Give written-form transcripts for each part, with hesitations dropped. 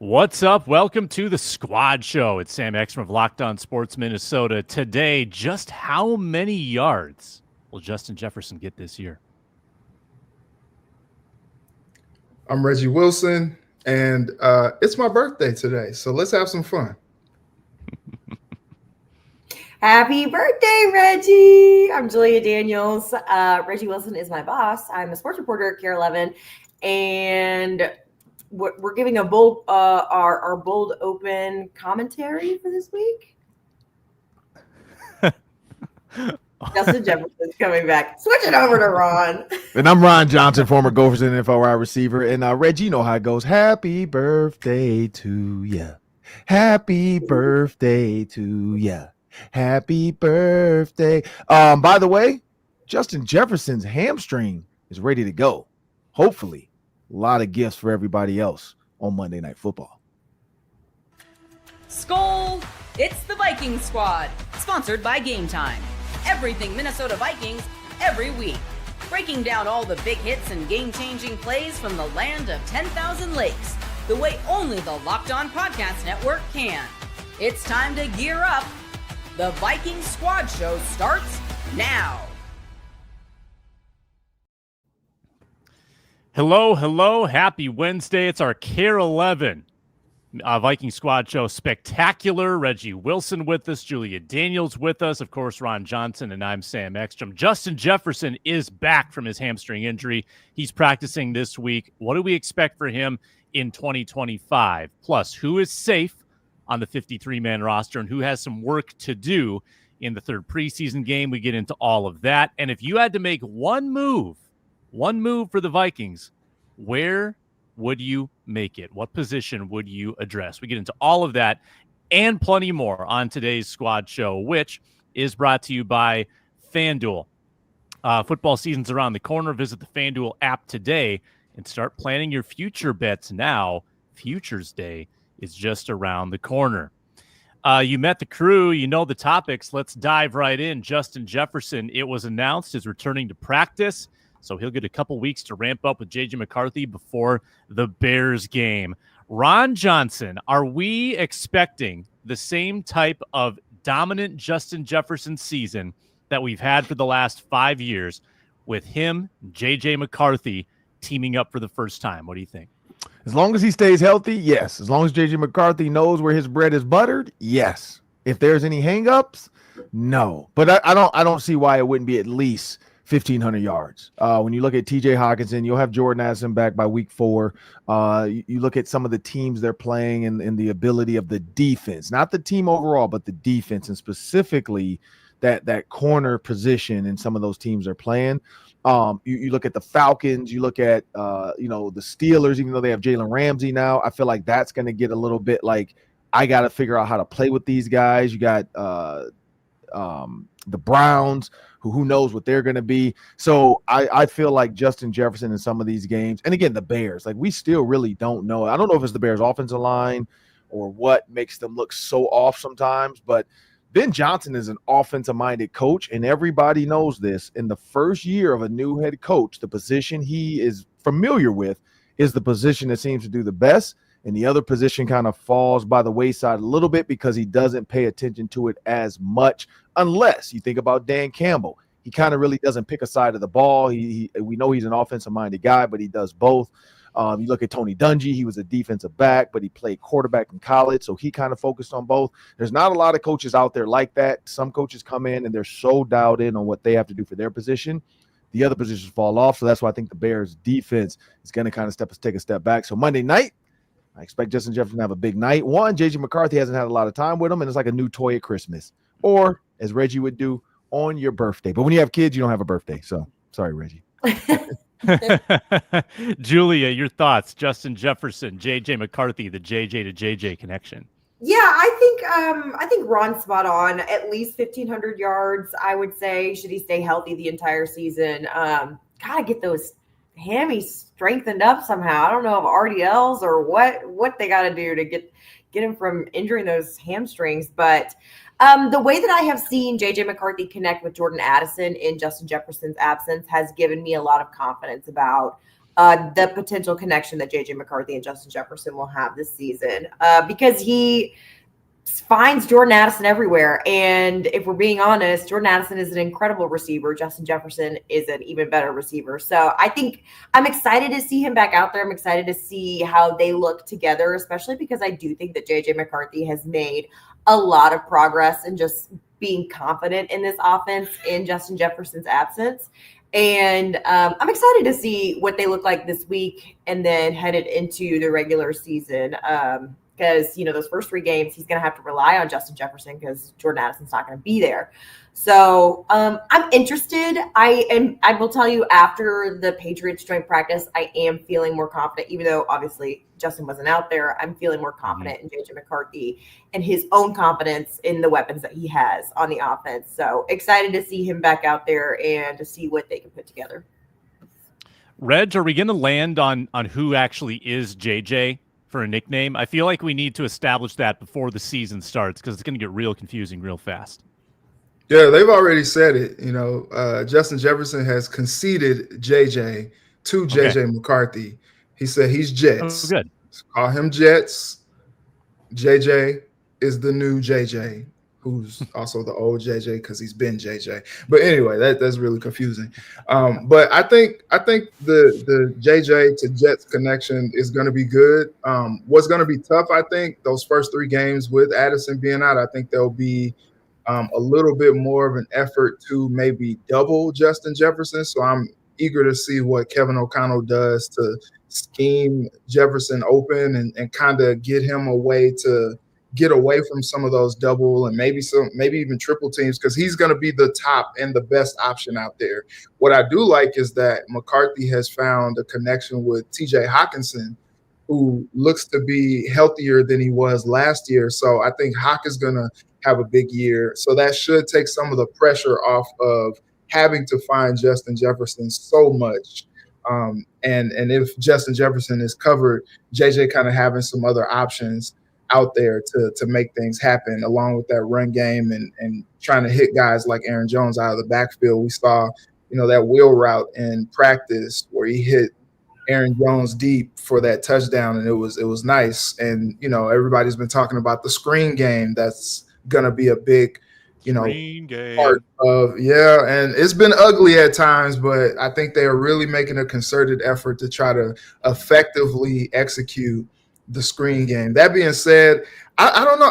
What's up? Welcome to the Squad Show. It's Sam Ekstrom of Locked On Sports Minnesota. Today, just how many yards will Justin Jefferson get this year? I'm Reggie Wilson, and it's my birthday today, so let's have some fun. Happy birthday, Reggie! I'm Julia Daniels. Reggie Wilson is my boss. I'm a sports reporter at Care 11, and we're giving a bold, our bold open commentary for this week. Justin Jefferson's coming back. Switch it over to Ron. And I'm Ron Johnson, former Gophers and NFL wide receiver. And Reggie, you know how it goes. Happy birthday to ya. Happy birthday to ya. Happy birthday. By the way, Justin Jefferson's hamstring is ready to go. Hopefully. A lot of gifts for everybody else on Monday Night Football. Skol! It's the Vikings Squad, sponsored by Game Time. Everything Minnesota Vikings, every week. Breaking down all the big hits and game-changing plays from the land of 10,000 lakes, the way only the Locked On Podcast Network can. It's time to gear up. The Vikings Squad Show starts now. Hello. Happy Wednesday. It's our Care 11 Viking Squad Show Spectacular. Reggie Wilson with us, Julia Daniels with us, of course, Ron Johnson, and I'm Sam Ekstrom. Justin Jefferson is back from his hamstring injury. He's practicing this week. What do we expect for him in 2025? Plus, who is safe on the 53-man roster and who has some work to do in the third preseason game? We get into all of that. And if you had to make one move for the Vikings, where would you make it? What position would you address? We get into all of that and plenty more on today's Squad Show, which is brought to you by FanDuel. Football season's around the corner. Visit the FanDuel app today and start planning your future bets now. Futures Day is just around the corner. You met the crew. You know the topics. Let's dive right in. Justin Jefferson, it was announced, is returning to practice. So he'll get a couple weeks to ramp up with J.J. McCarthy before the Bears game. Ron Johnson, are we expecting the same type of dominant Justin Jefferson season that we've had for the last 5 years with him, J.J. McCarthy, teaming up for the first time? What do you think? As long as he stays healthy, yes. As long as J.J. McCarthy knows where his bread is buttered, yes. If there's any hangups, no. But I don't see why it wouldn't be at least 1,500 yards. When you look at TJ Hawkinson, you'll have Jordan Addison back by week 4. You look at some of the teams they're playing and the ability of the defense, not the team overall, but the defense, and specifically that corner position in some of those teams are playing. You look at the Falcons, you look at the Steelers, even though they have Jalen Ramsey now, I feel like that's going to get a little bit like, I got to figure out how to play with these guys. You got the Browns, who knows what they're going to be. So I feel like Justin Jefferson in some of these games, and again, the Bears, like we still really don't know. I don't know if it's the Bears offensive line or what makes them look so off sometimes, but Ben Johnson is an offensive-minded coach, and everybody knows this. In the first year of a new head coach, the position he is familiar with is the position that seems to do the best, and the other position kind of falls by the wayside a little bit because he doesn't pay attention to it as much, unless you think about Dan Campbell. He kind of really doesn't pick a side of the ball. We know he's an offensive-minded guy, but he does both. You look at Tony Dungy, he was a defensive back, but he played quarterback in college, so he kind of focused on both. There's not a lot of coaches out there like that. Some coaches come in and they're so dialed in on what they have to do for their position. The other positions fall off, so that's why I think the Bears' defense is going to kind of take a step back. So Monday night, I expect Justin Jefferson to have a big night. One, J.J. McCarthy hasn't had a lot of time with him, and it's like a new toy at Christmas. Or, as Reggie would do, on your birthday. But when you have kids, you don't have a birthday. So, sorry, Reggie. Julia, your thoughts? Justin Jefferson, J.J. McCarthy, the J.J. to J.J. connection. Yeah, I think Ron's spot on. At least 1,500 yards, I would say. Should he stay healthy the entire season? Gotta get those hammies strengthened up somehow. I don't know if RDLs or what they got to do to get him from injuring those hamstrings. But the way that I have seen J.J. McCarthy connect with Jordan Addison in Justin Jefferson's absence has given me a lot of confidence about the potential connection that JJ McCarthy and Justin Jefferson will have this season, because he finds Jordan Addison everywhere. And if we're being honest, Jordan Addison is an incredible receiver. Justin Jefferson is an even better receiver. So I think I'm excited to see him back out there. I'm excited to see how they look together, especially because I do think that JJ McCarthy has made a lot of progress in just being confident in this offense in Justin Jefferson's absence. And I'm excited to see what they look like this week and then headed into the regular season. Because, those first 3 games, he's going to have to rely on Justin Jefferson because Jordan Addison's not going to be there. So I'm interested. I will tell you, after the Patriots joint practice, I am feeling more confident, even though obviously Justin wasn't out there. I'm feeling more confident in JJ McCarthy and his own confidence in the weapons that he has on the offense. So excited to see him back out there and to see what they can put together. Reg, are we going to land on who actually is JJ for a nickname? I feel like we need to establish that before the season starts because it's going to get real confusing real fast. Yeah, they've already said it. Justin Jefferson has conceded JJ to JJ McCarthy. He said he's Jets. Oh, good. Call him Jets. JJ is the new JJ, who's also the old JJ because he's been JJ. But anyway, that's really confusing. But I think the JJ to Jets connection is going to be good. What's going to be tough, I think, those first 3 games with Addison being out, I think there'll be a little bit more of an effort to maybe double Justin Jefferson. So I'm eager to see what Kevin O'Connell does to scheme Jefferson open and kind of get him a way to get away from some of those double and maybe even triple teams, because he's going to be the top and the best option out there. What I do like is that McCarthy has found a connection with TJ Hawkinson, who looks to be healthier than he was last year. So I think Hawk is going to have a big year. So that should take some of the pressure off of having to find Justin Jefferson so much. And if Justin Jefferson is covered, JJ kind of having some other options out there to make things happen, along with that run game and trying to hit guys like Aaron Jones out of the backfield. We saw, that wheel route in practice where he hit Aaron Jones deep for that touchdown, and it was nice. And everybody's been talking about the screen game. That's gonna be a big, part of and it's been ugly at times, but I think they are really making a concerted effort to try to effectively execute the screen game. That being said, I don't know.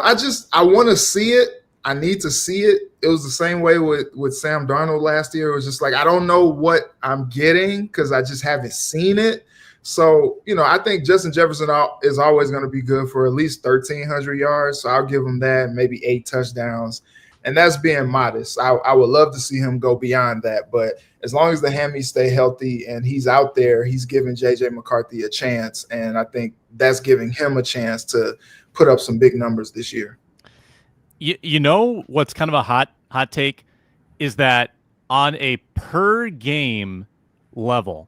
I want to see it. I need to see it. It was the same way with Sam Darnold last year. It was just like, I don't know what I'm getting because I just haven't seen it. So, I think Justin Jefferson is always going to be good for at least 1,300 yards. So I'll give him that, maybe 8 touchdowns. And that's being modest. I would love to see him go beyond that. But as long as the hammies stay healthy and he's out there, he's giving JJ McCarthy a chance. And I think that's giving him a chance to put up some big numbers this year. What's kind of a hot take is that on a per game level,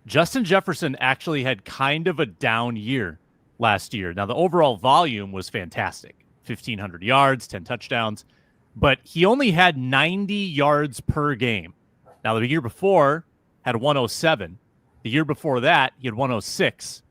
Justin Jefferson actually had kind of a down year last year. Now, the overall volume was fantastic, 1,500 yards, 10 touchdowns, but he only had 90 yards per game. Now, the year before had 107. The year before that, he had 106.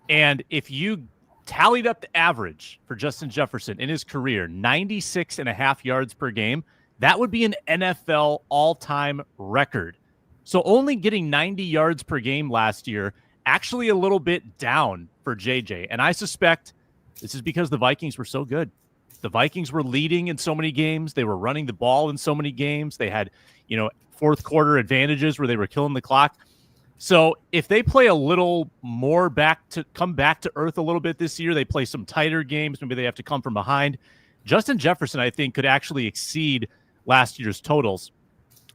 And if you tallied up the average for Justin Jefferson in his career, 96.5 yards per game, that would be an NFL all-time record. So only getting 90 yards per game last year, actually a little bit down for JJ. And I suspect this is because the Vikings were so good. The Vikings were leading in so many games. They were running the ball in so many games. They had, fourth quarter advantages where they were killing the clock. So if they play a little more come back to earth a little bit this year, they play some tighter games. Maybe they have to come from behind. Justin Jefferson, I think, could actually exceed last year's totals.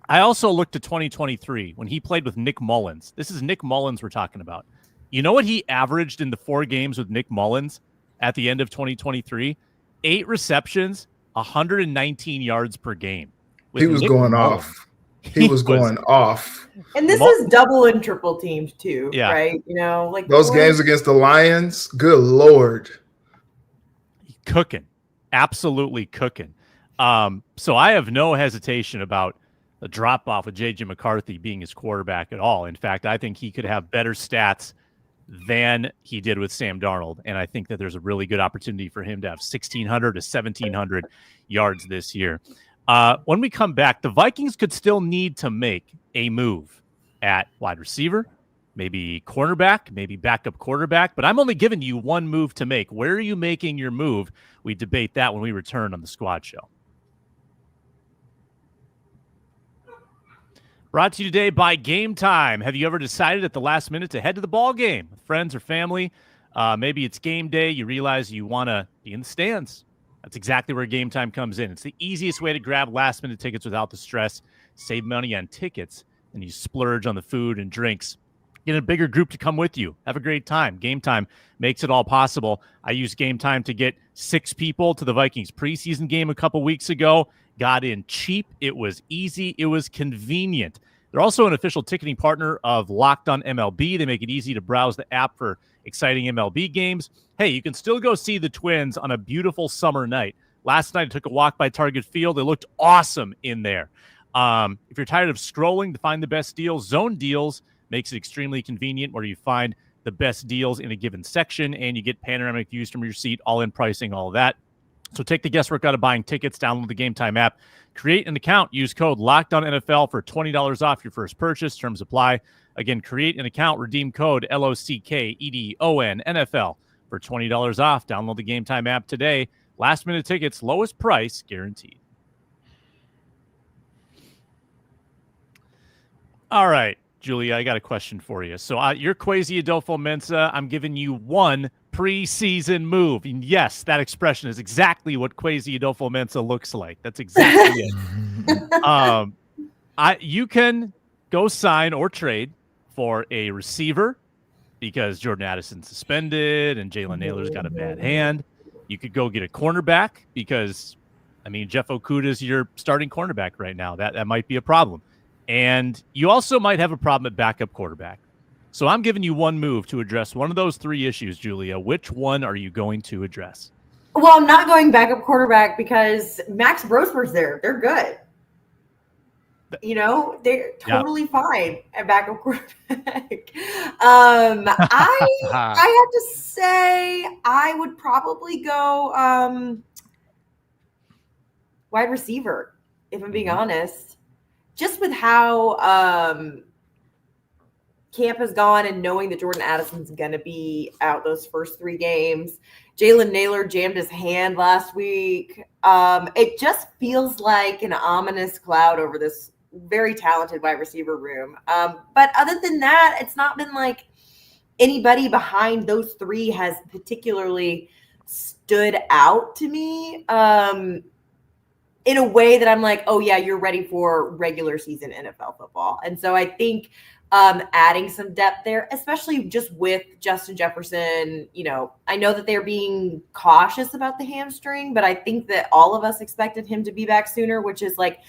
I also looked at 2023 when he played with Nick Mullins. This is Nick Mullins we're talking about. You know what he averaged in the 4 games with Nick Mullins at the end of 2023? 8 receptions, 119 yards per game. He was going off. He was going off. And this is double and triple teams too, right? Those games against the Lions, good Lord. Cooking. Absolutely cooking. So I have no hesitation about a drop-off with J.J. McCarthy being his quarterback at all. In fact, I think he could have better stats than he did with Sam Darnold, and I think that there's a really good opportunity for him to have 1,600 to 1,700 yards this year. When we come back, the Vikings could still need to make a move at wide receiver, maybe cornerback, maybe backup quarterback, but I'm only giving you one move to make. Where are you making your move? We debate that when we return on the Squad Show. Brought to you today by Game Time. Have you ever decided at the last minute to head to the ball game with friends or family? Maybe it's game day. You realize you want to be in the stands. That's exactly where Game Time comes in. It's the easiest way to grab last-minute tickets without the stress, save money on tickets, and you splurge on the food and drinks. Get a bigger group to come with you. Have a great time. Game Time makes it all possible. I used Game Time to get 6 people to the Vikings preseason game a couple weeks ago. Got in cheap. It was easy. It was convenient. They're also an official ticketing partner of Locked On MLB. They make it easy to browse the app for exciting MLB games. Hey, you can still go see the Twins on a beautiful summer night. Last night, I took a walk by Target Field. It looked awesome in there. If you're tired of scrolling to find the best deals, Zone Deals makes it extremely convenient where you find the best deals in a given section and you get panoramic views from your seat, all in pricing, all of that. So take the guesswork out of buying tickets, download the Game Time app, create an account, use code LOCKEDONNFL for $20 off your first purchase. Terms apply. Again, create an account, redeem code LOCKEDONNFL for $20 off. Download the Game Time app today. Last minute tickets, lowest price guaranteed. All right, Julia, I got a question for you. So you're Kwesi Adolfo-Mensah. I'm giving you one preseason move. And yes, that expression is exactly what Kwesi Adolfo-Mensah looks like. That's exactly it. You can go sign or trade for a receiver because Jordan Addison's suspended and Jalen Naylor's got a bad hand. You could go get a cornerback because, Jeff Okudah is your starting cornerback right now. That might be a problem. And you also might have a problem at backup quarterback. So I'm giving you one move to address one of those 3 issues, Julia. Which one are you going to address? Well, I'm not going backup quarterback because Max Brosper's there. They're good. They're totally fine at backup quarterback. I have to say I would probably go wide receiver, if I'm being honest. Just with how camp has gone and knowing that Jordan Addison's going to be out those first 3 games. Jalen Naylor jammed his hand last week. It just feels like an ominous cloud over this very talented wide receiver room. But other than that, it's not been like anybody behind those 3 has particularly stood out to me in a way that I'm like, oh yeah, you're ready for regular season NFL football. And so I think adding some depth there, especially just with Justin Jefferson, I know that they're being cautious about the hamstring, but I think that all of us expected him to be back sooner, which is like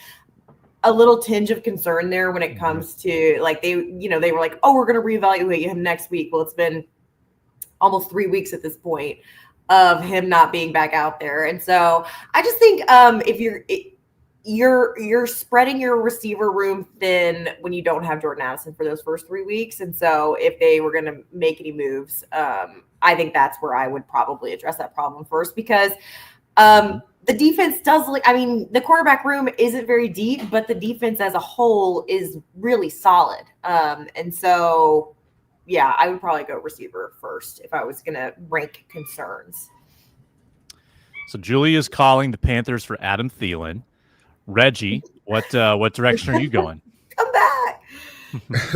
a little tinge of concern there when it comes to like, they were like, oh, we're going to reevaluate him next week. Well, it's been almost 3 weeks at this point of him not being back out there. And so I just think if you're spreading your receiver room thin when you don't have Jordan Addison for those first 3 weeks. And so if they were going to make any moves, I think that's where I would probably address that problem first, because the defense does the quarterback room isn't very deep, but the defense as a whole is really solid. And so yeah, I would probably go receiver first if I was going to rank concerns. So Julia's calling the Panthers for Adam Thielen. Reggie, what direction are you going? Come back.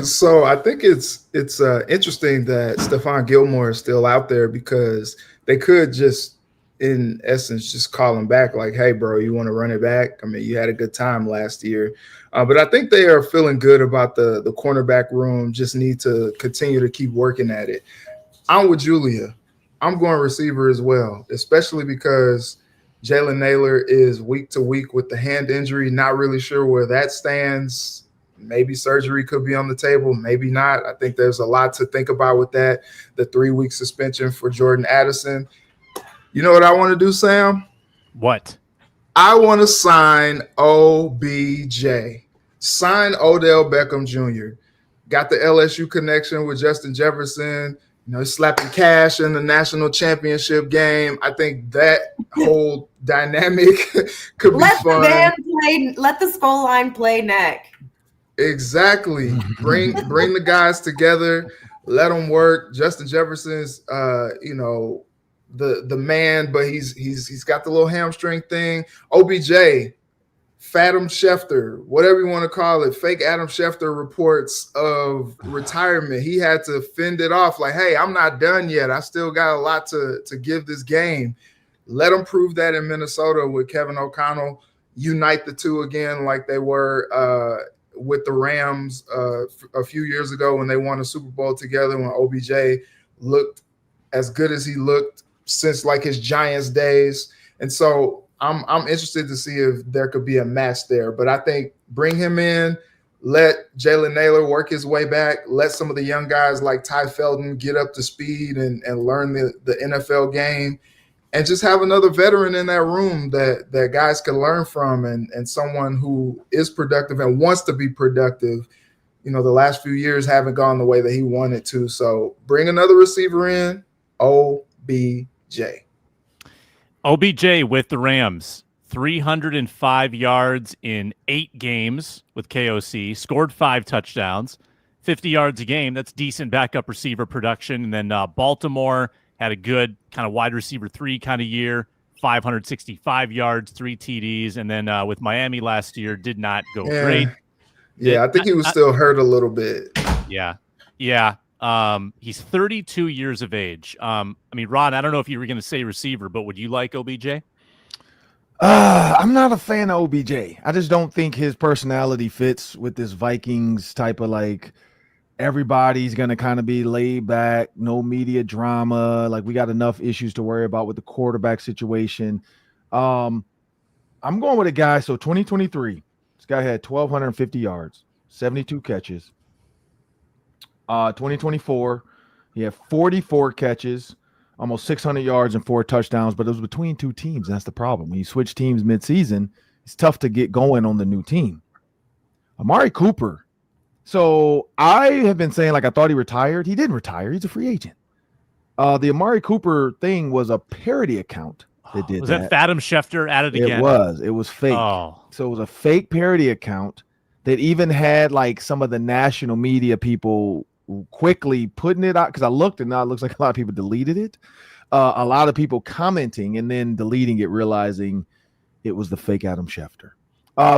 So I think it's interesting that Stephon Gilmore is still out there, because they could just, in essence, just call him back like, hey, bro, you want to run it back? You had a good time last year. But I think they are feeling good about the cornerback room, just need to continue to keep working at it. I'm with Julia. I'm going receiver as well, especially because Jalen Naylor is week to week with the hand injury. Not really sure where that stands. Maybe surgery could be on the table, maybe not. I think there's a lot to think about with that. The 3-week suspension for Jordan Addison. You know what I want to do, Sam? What? I want to sign OBJ. sign Odell Beckham Jr. Got the LSU connection with Justin Jefferson. Slapping cash in the national championship game. I think that whole dynamic could be fun. Let the skull line play neck. Exactly. Bring the guys together. Let them work. Justin Jefferson's, the man, but he's got the little hamstring thing. OBJ, Fathom Schefter, whatever you want to call it, fake Adam Schefter reports of retirement. He had to fend it off like, hey, I'm not done yet. I still got a lot to give this game. Let them prove that in Minnesota with Kevin O'Connell. Unite the two again like they were with the Rams a few years ago when they won a Super Bowl together, when OBJ looked as good as he looked since like his Giants days. And so I'm interested to see if there could be a match there. But I think bring him in, let Jalen Naylor work his way back, let some of the young guys like Ty Felton get up to speed and learn the NFL game, and just have another veteran in that room that guys can learn from, and someone who is productive and wants to be productive. The last few years haven't gone the way that he wanted to. So bring another receiver in, OBJ. OBJ with the Rams, 305 yards in 8 games with KOC, scored 5 touchdowns, 50 yards a game. That's decent backup receiver production. And then Baltimore had a good kind of wide receiver 3 kind of year, 565 yards, 3 TDs. And then with Miami last year, did not go great. Yeah, I think he was still hurt a little bit. Yeah. He's 32 years of age. Ron, I don't know if you were going to say receiver, but would you like OBJ? I'm not a fan of OBJ. I just don't think his personality fits with this Vikings type of like everybody's going to kind of be laid back, no media drama. Like we got enough issues to worry about with the quarterback situation. I'm going with a guy. So 2023, this guy had 1,250 yards, 72 catches. 2024, he had 44 catches, almost 600 yards and 4 touchdowns, but it was between 2 teams. That's the problem. When you switch teams midseason, it's tough to get going on the new team. Amari Cooper. So I have been saying, like, I thought he retired. He didn't retire. He's a free agent. The Amari Cooper thing was a parody account that did was that. Fathom Schefter added again? It was fake. Oh. So it was a fake parody account that even had, like, some of the national media people quickly putting it out, because I looked and now it looks like a lot of people deleted it. A lot of people commenting and then deleting it, realizing it was the fake Adam Schefter.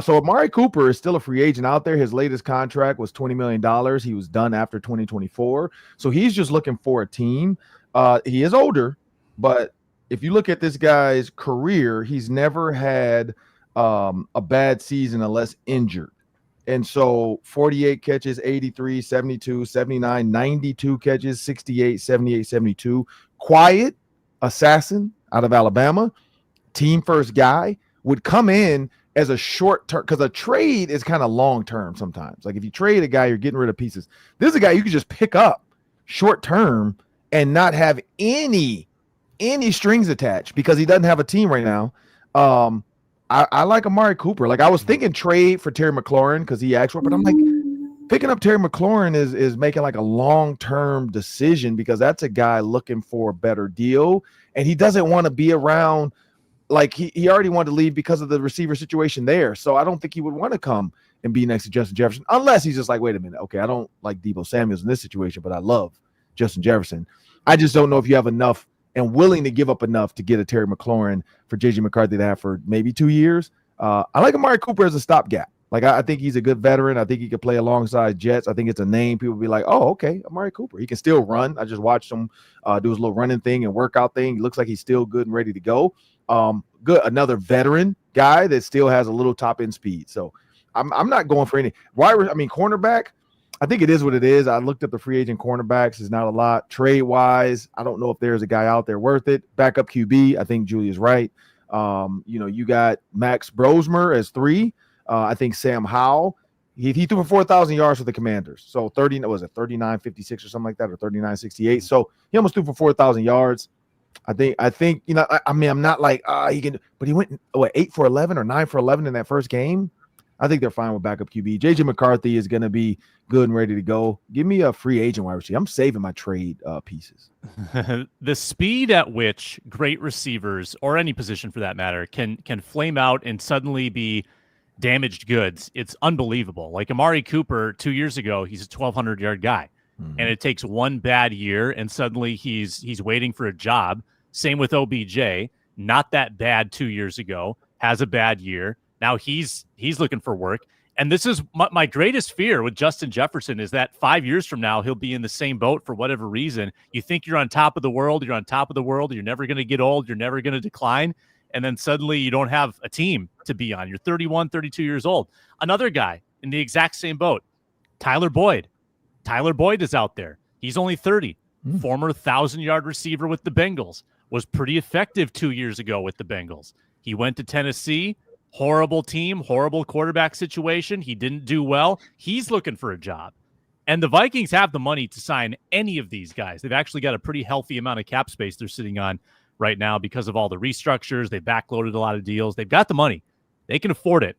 So Amari Cooper is still a free agent out there. His latest contract was $20 million. He was done after 2024. So he's just looking for a team. He is older, but if you look at this guy's career, he's never had a bad season unless injured. And so 48 catches, 83, 72, 79, 92 catches, 68, 78, 72. Quiet assassin out of Alabama, team first guy, would come in as a short term, because a trade is kind of long term sometimes. Like if you trade a guy, you're getting rid of pieces. This is a guy you could just pick up short term and not have any strings attached because he doesn't have a team right now. I like Amari Cooper. Like I was thinking trade for Terry McLaurin because he asked for it, but I'm like, picking up Terry McLaurin is making like a long-term decision because that's a guy looking for a better deal. And he doesn't want to be around. Like he already wanted to leave because of the receiver situation there. So I don't think he would want to come and be next to Justin Jefferson unless he's just like, wait a minute. Okay, I don't like Deebo Samuels in this situation, but I love Justin Jefferson. I just don't know if you have enough and willing to give up enough to get a Terry McLaurin for J.J. McCarthy to have for maybe 2 years. I like Amari Cooper as a stopgap. Like, I think he's a good veteran. I think he could play alongside Jets. I think it's a name. People be like, oh, okay, Amari Cooper. He can still run. I just watched him do his little running thing and workout thing. He looks like he's still good and ready to go. Good. Another veteran guy that still has a little top-end speed. So I'm not going for any – cornerback, I think it is what it is. I looked up the free agent cornerbacks. It's not a lot. Trade-wise, I don't know if there's a guy out there worth it. Backup QB, I think Julia's right. You got Max Brosmer as 3. I think Sam Howell, he threw for 4,000 yards for the Commanders. So 39.56 or something like that, or 39.68. So he almost threw for 4,000 yards. I think I'm not like he can, but he went 8 for 11 or 9 for 11 in that first game. I think they're fine with backup QB. JJ McCarthy is going to be good and ready to go. Give me a free agent wide receiver. I'm saving my trade pieces. The speed at which great receivers, or any position for that matter, can flame out and suddenly be damaged goods, it's unbelievable. Like Amari Cooper 2 years ago, he's a 1,200-yard guy. And it takes one bad year, and suddenly he's waiting for a job. Same with OBJ. Not that bad 2 years ago. Has a bad year. Now he's looking for work. And this is my greatest fear with Justin Jefferson is that 5 years from now, he'll be in the same boat for whatever reason. You think you're on top of the world. You're on top of the world. You're never going to get old. You're never going to decline. And then suddenly you don't have a team to be on. You're 31, 32 years old. Another guy in the exact same boat, Tyler Boyd. Tyler Boyd is out there. He's only 30. Former 1,000-yard receiver with the Bengals. Was pretty effective 2 years ago with the Bengals. He went to Tennessee. Horrible team, horrible quarterback situation. He didn't do well. He's looking for a job. And the Vikings have the money to sign any of these guys. They've actually got a pretty healthy amount of cap space they're sitting on right now because of all the restructures. They backloaded a lot of deals. They've got the money. They can afford it.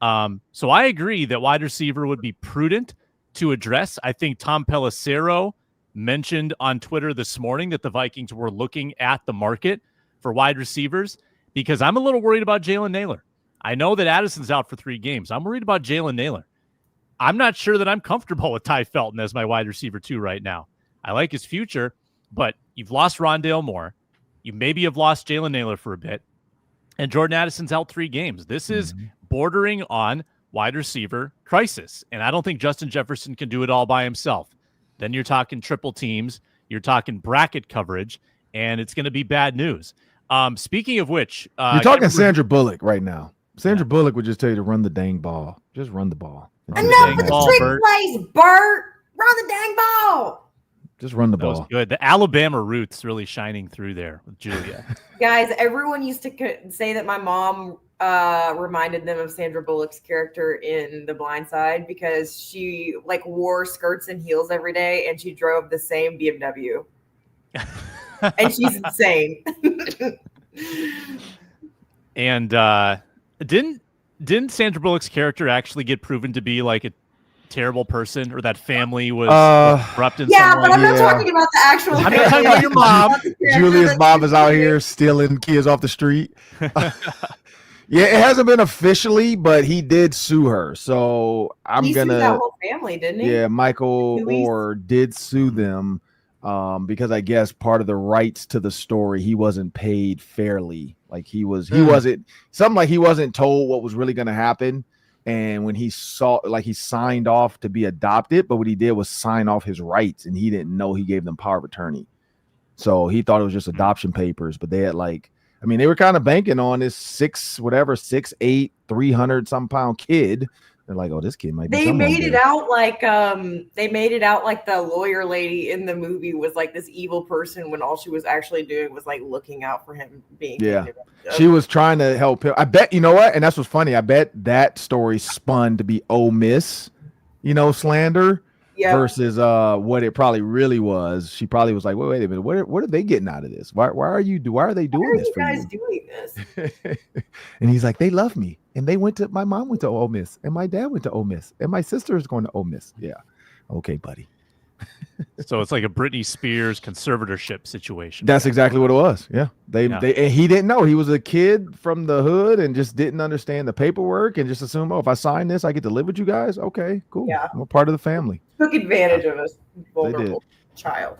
So I agree that wide receiver would be prudent to address. I think Tom Pelissero mentioned on Twitter this morning that the Vikings were looking at the market for wide receivers because I'm a little worried about Jalen Nailor. I know that Addison's out for 3 games. I'm worried about Jalen Nailor. I'm not sure that I'm comfortable with Ty Felton as my wide receiver 2 right now. I like his future, but you've lost Rondale Moore. You maybe have lost Jalen Nailor for a bit. And Jordan Addison's out 3 games. This is bordering on wide receiver crisis. And I don't think Justin Jefferson can do it all by himself. Then you're talking triple teams. You're talking bracket coverage. And it's going to be bad news. Speaking of which, you're talking Sandra Bullock right now. Sandra Bullock would just tell you to run the dang ball. Just run the ball. Enough with the trick plays, Bert. Run the dang ball. Just run the ball. That was good. The Alabama roots really shining through there with Julia. Guys, everyone used to say that my mom reminded them of Sandra Bullock's character in The Blind Side because she wore skirts and heels every day and she drove the same BMW. And she's insane. And didn't Sandra Bullock's character actually get proven to be like a terrible person, or that family was corrupt in some way? But I'm not talking about the actual I'm not talking about your mom. Julia's mom is out here stealing kids off the street. Yeah, it hasn't been officially, but he did sue her. So he sued that whole family, didn't he? Yeah, Michael Orr did sue them because I guess part of the rights to the story, he wasn't paid fairly. Like he wasn't told what was really going to happen. And when he he signed off to be adopted, but what he did was sign off his rights, and he didn't know he gave them power of attorney. So he thought it was just adoption papers, but they had they were kind of banking on this 6'8", 300-some pound kid. They're like, oh, this kid might be. They made it out like the lawyer lady in the movie was like this evil person when all she was actually doing was like looking out for him being. Yeah, she was trying to help him. I bet you know what, and that's what's funny. I bet that story spun to be Ole Miss, slander. Yeah. Versus what it probably really was. She probably was like, wait a minute, what are they getting out of this? Why are they doing this for you? Why are you guys doing this? And he's like, they love me. And my mom went to Ole Miss, and my dad went to Ole Miss, and my sister is going to Ole Miss. Yeah. Okay, buddy. So it's like a Britney Spears conservatorship situation. That's exactly what it was. Yeah. And he didn't know. He was a kid from the hood and just didn't understand the paperwork and just assumed, if I sign this, I get to live with you guys. Okay, cool. Yeah. I'm a part of the family. Took advantage of a vulnerable child.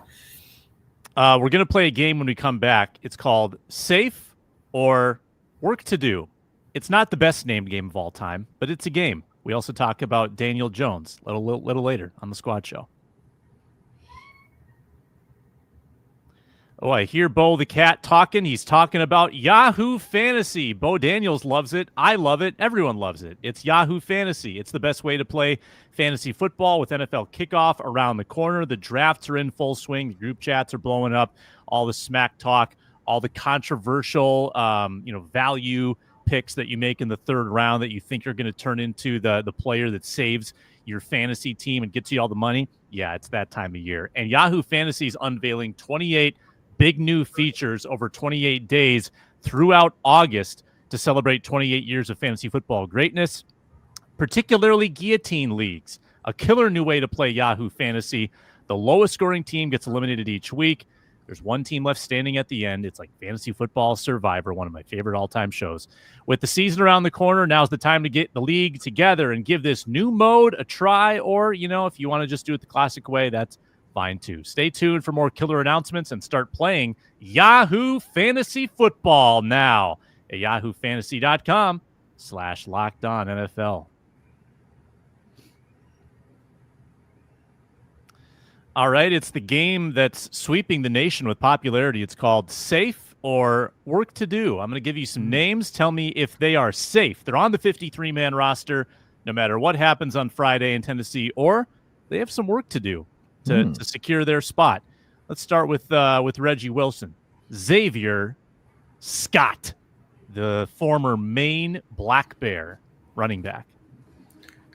We're going to play a game when we come back. It's called Safe or Work to Do. It's not the best named game of all time, but it's a game. We also talk about Daniel Jones a little later on the Squad Show. Oh, I hear Bo the Cat talking. He's talking about Yahoo Fantasy. Bo Daniels loves it. I love it. Everyone loves it. It's Yahoo Fantasy. It's the best way to play fantasy football with NFL kickoff around the corner. The drafts are in full swing. The group chats are blowing up. All the smack talk, all the controversial, value picks that you make in the third round that you think are going to turn into the player that saves your fantasy team and gets you all the money. Yeah, it's that time of year. And Yahoo Fantasy is unveiling 28 big new features over 28 days throughout August to celebrate 28 years of fantasy football greatness. particularly guillotine leagues. A killer new way to play Yahoo Fantasy. The lowest scoring team gets eliminated each week. There's one team left standing at the end. It's like Fantasy Football Survivor, one of my favorite all-time shows. With the season around the corner, now's the time to get the league together and give this new mode a try. Or, if you want to just do it the classic way, that's fine too. Stay tuned for more killer announcements and start playing Yahoo Fantasy Football now at yahoofantasy.com/LockedOnNFL. All right, it's the game that's sweeping the nation with popularity. It's called Safe or Work to Do. I'm going to give you some names. Tell me if they are safe. They're on the 53-man roster no matter what happens on Friday in Tennessee, or they have some work to do to secure their spot. Let's start with Reggie Wilson. Xavier Scott, the former Maine Black Bear running back.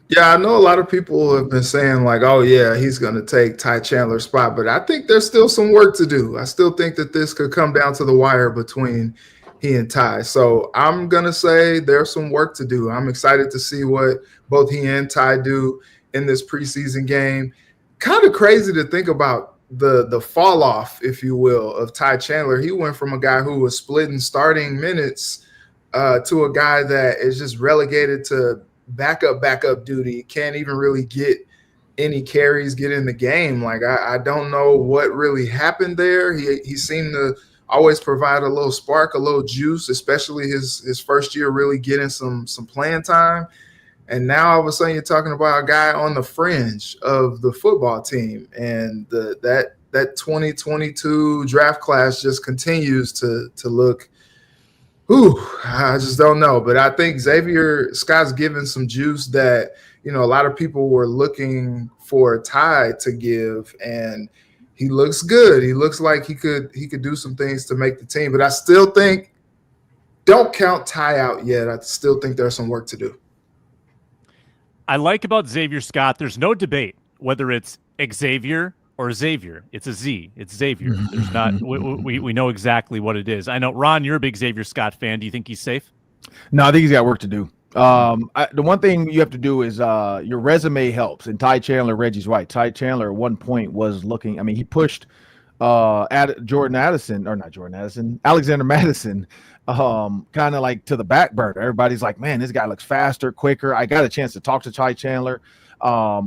Yeah, I know a lot of people have been saying like, oh, yeah, he's going to take Ty Chandler's spot, but I think there's still some work to do. I still think that this could come down to the wire between he and Ty. So I'm going to say there's some work to do. I'm excited to see what both he and Ty do in this preseason game. Kind of crazy to think about the fall off, if you will, of Ty Chandler. He went from a guy who was splitting starting minutes to a guy that is just relegated to backup duty, can't even really get any carries, get in the game. Like I don't know what really happened there. He seemed to always provide a little spark, a little juice, especially his first year really getting some playing time. And now all of a sudden you're talking about a guy on the fringe of the football team, and that 2022 draft class just continues to look. I just don't know. But I think Xavier Scott's given some juice that, a lot of people were looking for Ty to give, and he looks good. He looks like he could do some things to make the team. But I still think, don't count Ty out yet. I still think there's some work to do. I like about Xavier Scott, there's no debate whether it's Xavier or Xavier. It's a Z. It's Xavier. There's not. We know exactly what it is. I know, Ron, you're a big Xavier Scott fan. Do you think he's safe? No, I think he's got work to do. The one thing you have to do is your resume helps. And Ty Chandler, Reggie's right. Ty Chandler at one point was looking. I mean, he pushed Alexander Madison, kind of like to the back burner. Everybody's like, man, this guy looks faster, quicker. I got a chance to talk to Ty Chandler,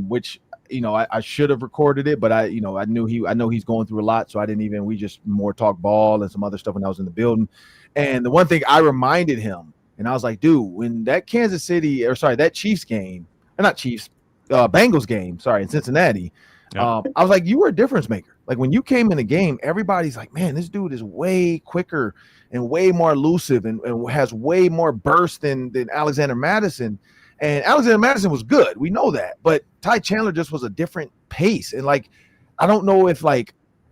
which. I should have recorded it, but I know he's going through a lot. So I didn't even, we just more talk ball and some other stuff when I was in the building. And the one thing I reminded him, and I was like, dude, when that that Chiefs game, or not Chiefs, Bengals game, in Cincinnati, I was like, you were a difference maker. Like when you came in the game, everybody's like, man, this dude is way quicker and way more elusive and has way more burst than Alexander Madison. And Alexander Madison was good. We know that. But Ty Chandler just was a different pace. And, I don't know if,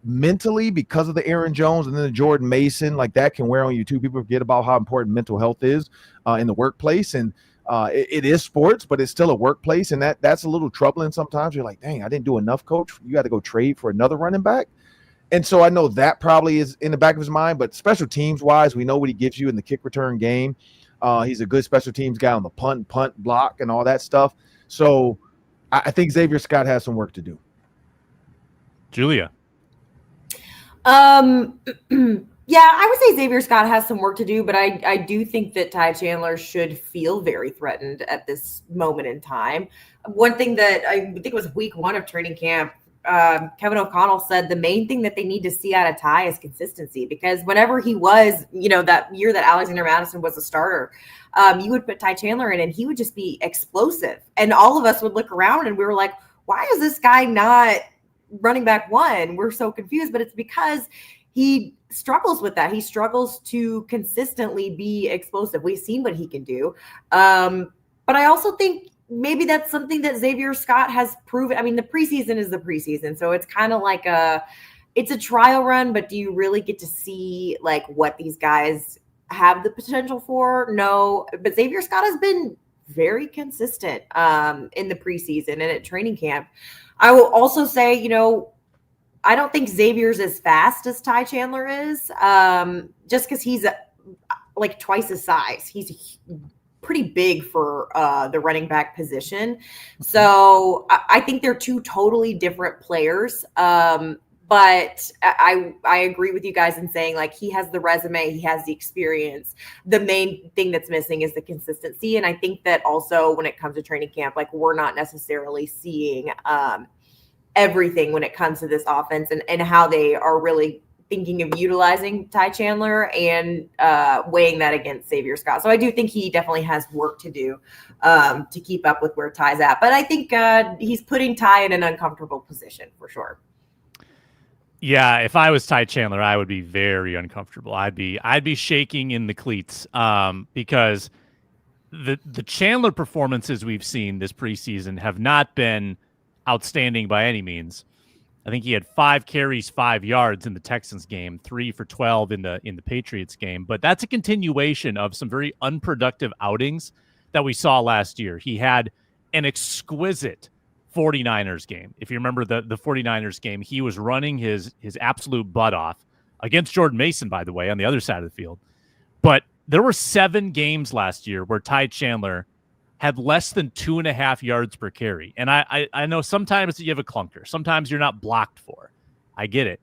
mentally, because of the Aaron Jones and then the Jordan Mason, that can wear on you too. People forget about how important mental health is in the workplace. And it is sports, but it's still a workplace. And that's a little troubling sometimes. You're like, dang, I didn't do enough, coach. You got to go trade for another running back. And so I know that probably is in the back of his mind. But special teams-wise, we know what he gives you in the kick return game. He's a good special teams guy on the punt, block, and all that stuff. So I think Xavier Scott has some work to do. Julia. Yeah, I would say Xavier Scott has some work to do, but I do think that Ty Chandler should feel very threatened at this moment in time. One thing that I think it was week 1 of training camp, Kevin O'Connell said the main thing that they need to see out of Ty is consistency, because whenever he was, that year that Alexander Madison was a starter, you would put Ty Chandler in and he would just be explosive. And all of us would look around and we were like, why is this guy not running back 1? We're so confused, but it's because he struggles with that. He struggles to consistently be explosive. We've seen what he can do. But I also think maybe that's something that Xavier Scott has proven. I mean, the preseason is the preseason. So it's kind of like it's a trial run, but do you really get to see what these guys have the potential for? No, but Xavier Scott has been very consistent in the preseason and at training camp. I will also say, I don't think Xavier's as fast as Ty Chandler is, just because he's twice his size. He's pretty big for the running back position. So I think they're two totally different players. But I agree with you guys in saying, like, he has the resume, he has the experience. The main thing that's missing is the consistency. And I think that also when it comes to training camp, like, we're not necessarily seeing everything when it comes to this offense and how they are really thinking of utilizing Ty Chandler and weighing that against Xavier Scott. So I do think he definitely has work to do to keep up with where Ty's at. But I think he's putting Ty in an uncomfortable position for sure. Yeah, if I was Ty Chandler, I would be very uncomfortable. I'd be shaking in the cleats because the Chandler performances we've seen this preseason have not been outstanding by any means. I think he had 5 carries, 5 yards in the Texans game, 3 for 12 in the Patriots game. But that's a continuation of some very unproductive outings that we saw last year. He had an exquisite 49ers game. If you remember the 49ers game, he was running his absolute butt off against Jordan Mason, by the way, on the other side of the field. But there were 7 games last year where Ty Chandler had less than 2.5 yards per carry. And I know sometimes you have a clunker. Sometimes you're not blocked for. I get it.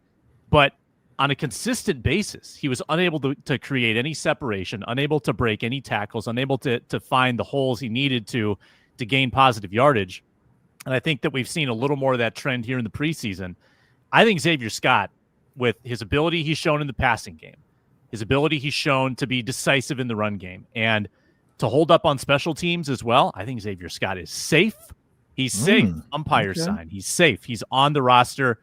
But on a consistent basis, he was unable to create any separation, unable to break any tackles, unable to find the holes he needed to gain positive yardage. And I think that we've seen a little more of that trend here in the preseason. I think Xavier Scott, with his ability he's shown in the passing game, his ability he's shown to be decisive in the run game, and to hold up on special teams as well, I think Xavier Scott is safe. He's safe. Umpire sign. He's safe. He's on the roster,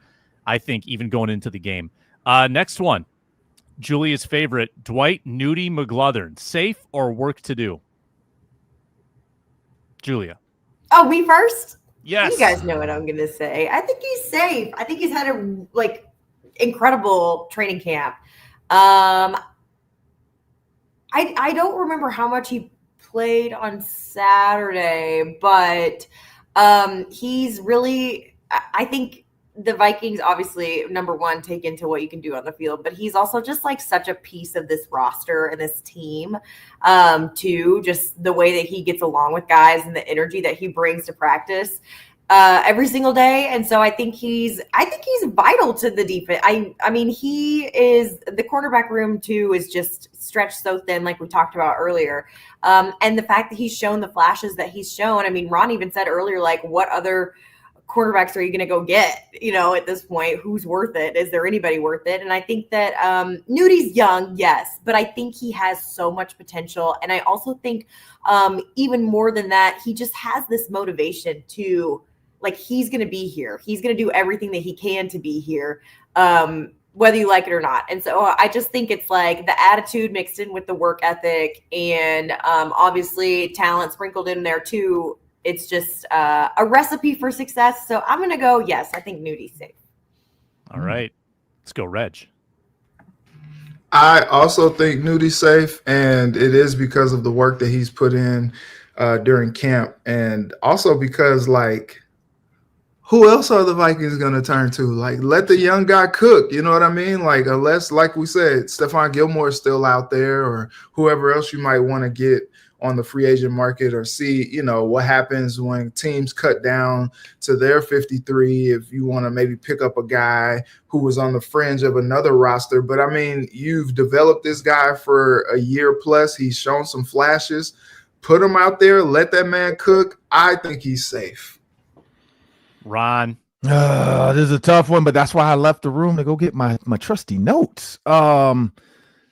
I think, even going into the game. Next one, Julia's favorite, Dwight Nudie McGlothern. Safe or work to do? Julia. Oh, me first? Yes. You guys know what I'm going to say. I think he's safe. I think he's had a incredible training camp. I don't remember how much he played on Saturday, but he's really, I think the Vikings obviously, number one, take into what you can do on the field, but he's also just like such a piece of this roster and this team too, just the way that he gets along with guys and the energy that he brings to practice every single day. And so I think he's vital to the defense. I mean, he is, the cornerback room too is just stretched so thin, like we talked about earlier. And the fact that he's shown the flashes that he's shown, I mean, Ron even said earlier, like, what other quarterbacks are you going to go get, at this point? Who's worth it? Is there anybody worth it? And I think that Nudie's young, yes, but I think he has so much potential. And I also think even more than that, he just has this motivation to, like, he's going to be here. He's going to do everything that he can to be here, whether you like it or not. And so I just think it's like the attitude mixed in with the work ethic and obviously talent sprinkled in there too. It's just a recipe for success. So I'm going to go, yes, I think Nudie's safe. All right. Let's go, Reg. I also think Nudie's safe, and it is because of the work that he's put in during camp, and also because, like, who else are the Vikings going to turn to? Like, let the young guy cook. You know what I mean? Like, unless, like we said, Stephon Gilmore is still out there, or whoever else you might want to get on the free agent market, or see, what happens when teams cut down to their 53. If you want to maybe pick up a guy who was on the fringe of another roster. But I mean, you've developed this guy for a year plus. He's shown some flashes. Put him out there. Let that man cook. I think he's safe. Ron. This is a tough one, but that's why I left the room to go get my trusty notes.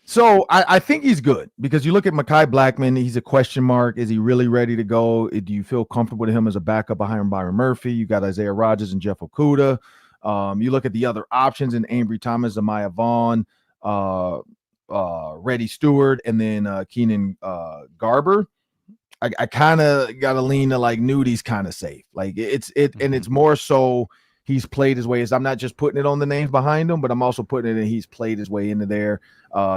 So I think he's good, because you look at Mekhi Blackman, he's a question mark. Is he really ready to go? Do you feel comfortable with him as a backup behind Byron Murphy? You got Isaiah Rodgers and Jeff Okudah. You look at the other options in Ambry Thomas, Amaya Vaughn, Reddy Stewart, and then Keenan Garber. I kind of got to lean to like Nudie's kind of safe. Like and it's more so he's played his way. I'm not just putting it on the names behind him, but I'm also putting it in. He's played his way into there.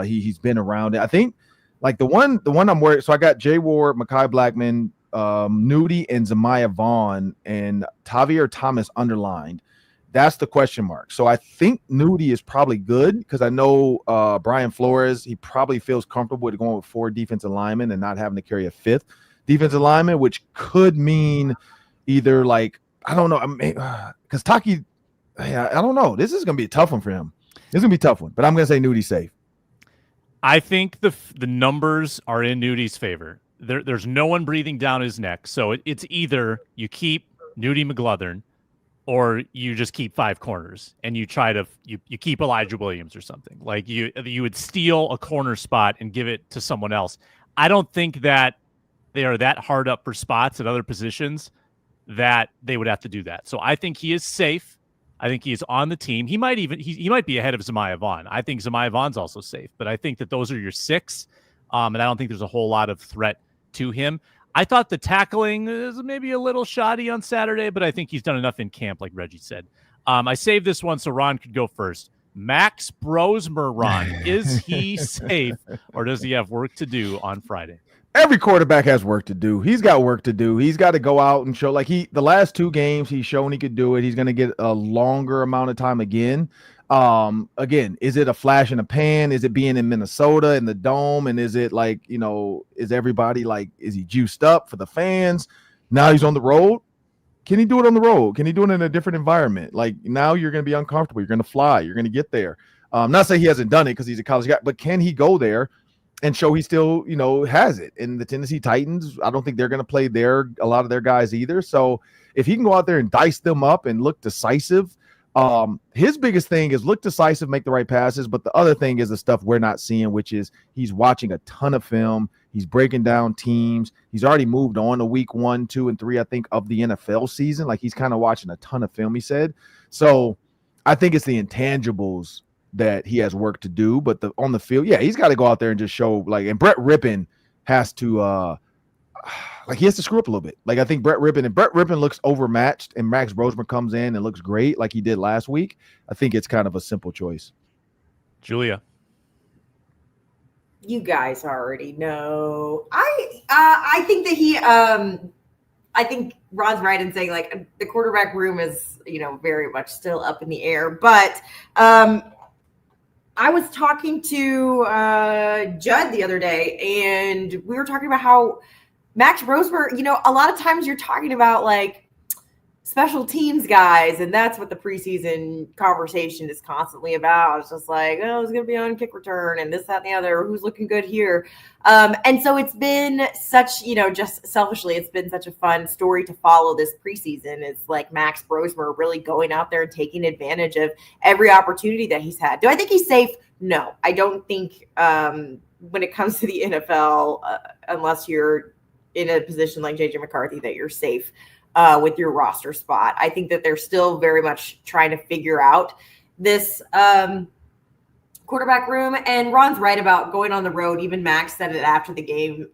He's been around it. I think like the one I'm worried. So I got Jay Ward, Mekhi Blackman, Nudie, and Zamaya Vaughn, and Tavier Thomas underlined. That's the question mark. So I think Nudie is probably good, because I know Brian Flores, he probably feels comfortable with going with 4 defensive linemen and not having to carry a 5th. defensive linemen, which could mean either like, I don't know, because Taki, I don't know. This is going to be a tough one for him. This is going to be a tough one, but I'm going to say Nudy's safe. I think the numbers are in Nudy's favor. There's no one breathing down his neck. So it's either you keep Nudy McGlothern or you just keep 5 corners and you try to you keep Elijah Williams or something. Like you would steal a corner spot and give it to someone else. I don't think that they are that hard up for spots at other positions that they would have to do that. So I think he is safe. I think he is on the team. He might be ahead of Zamiah Vaughn. I think Zamiah Vaughn's also safe, but I think that those are your 6. And I don't think there's a whole lot of threat to him. I thought the tackling is maybe a little shoddy on Saturday, but I think he's done enough in camp, like Reggie said. I saved this one so Ron could go first. Max Brosmer, Ron, is he safe or does he have work to do on Friday? Every quarterback has work to do. He's got work to do. He's got to go out and show, like the last 2 games, he's shown he could do it. He's going to get a longer amount of time again. Again, is it a flash in the pan? Is it being in Minnesota in the dome? And is it like, is everybody like, is he juiced up for the fans? Now he's on the road. Can he do it on the road? Can he do it in a different environment? Like now you're going to be uncomfortable. You're going to fly. You're going to get there. Not say he hasn't done it because he's a college guy, but can he go there and show he still, has it? And the Tennessee Titans, I don't think they're going to play a lot of their guys either. So if he can go out there and dice them up and look decisive, his biggest thing is look decisive, make the right passes. But the other thing is the stuff we're not seeing, which is he's watching a ton of film. He's breaking down teams. He's already moved on to week 1, 2, and 3, I think, of the NFL season. Like he's kind of watching a ton of film, he said. So I think it's the intangibles that he has work to do, but on the field, yeah, he's got to go out there and just show and Brett Rippon has to he has to screw up a little bit. Like I think Brett Rippon looks overmatched and Max Brosmer comes in and looks great like he did last week. I think it's kind of a simple choice. Julia. You guys already know. I think that I think Ron's right in saying like the quarterback room is, very much still up in the air, but I was talking to Judd the other day, and we were talking about how Max Brosmer, a lot of times you're talking about like special teams guys, and that's what the preseason conversation is constantly about. It's just like, oh, it's going to be on kick return and this, that, and the other. Who's looking good here? And so it's been such, just selfishly, it's been such a fun story to follow this preseason. It's like Max Brosmer really going out there and taking advantage of every opportunity that he's had. Do I think he's safe? No, I don't think when it comes to the NFL, unless you're in a position like JJ McCarthy, that you're safe with your roster spot. I think that they're still very much trying to figure out this quarterback room. And Ron's right about going on the road. Even Max said it after the game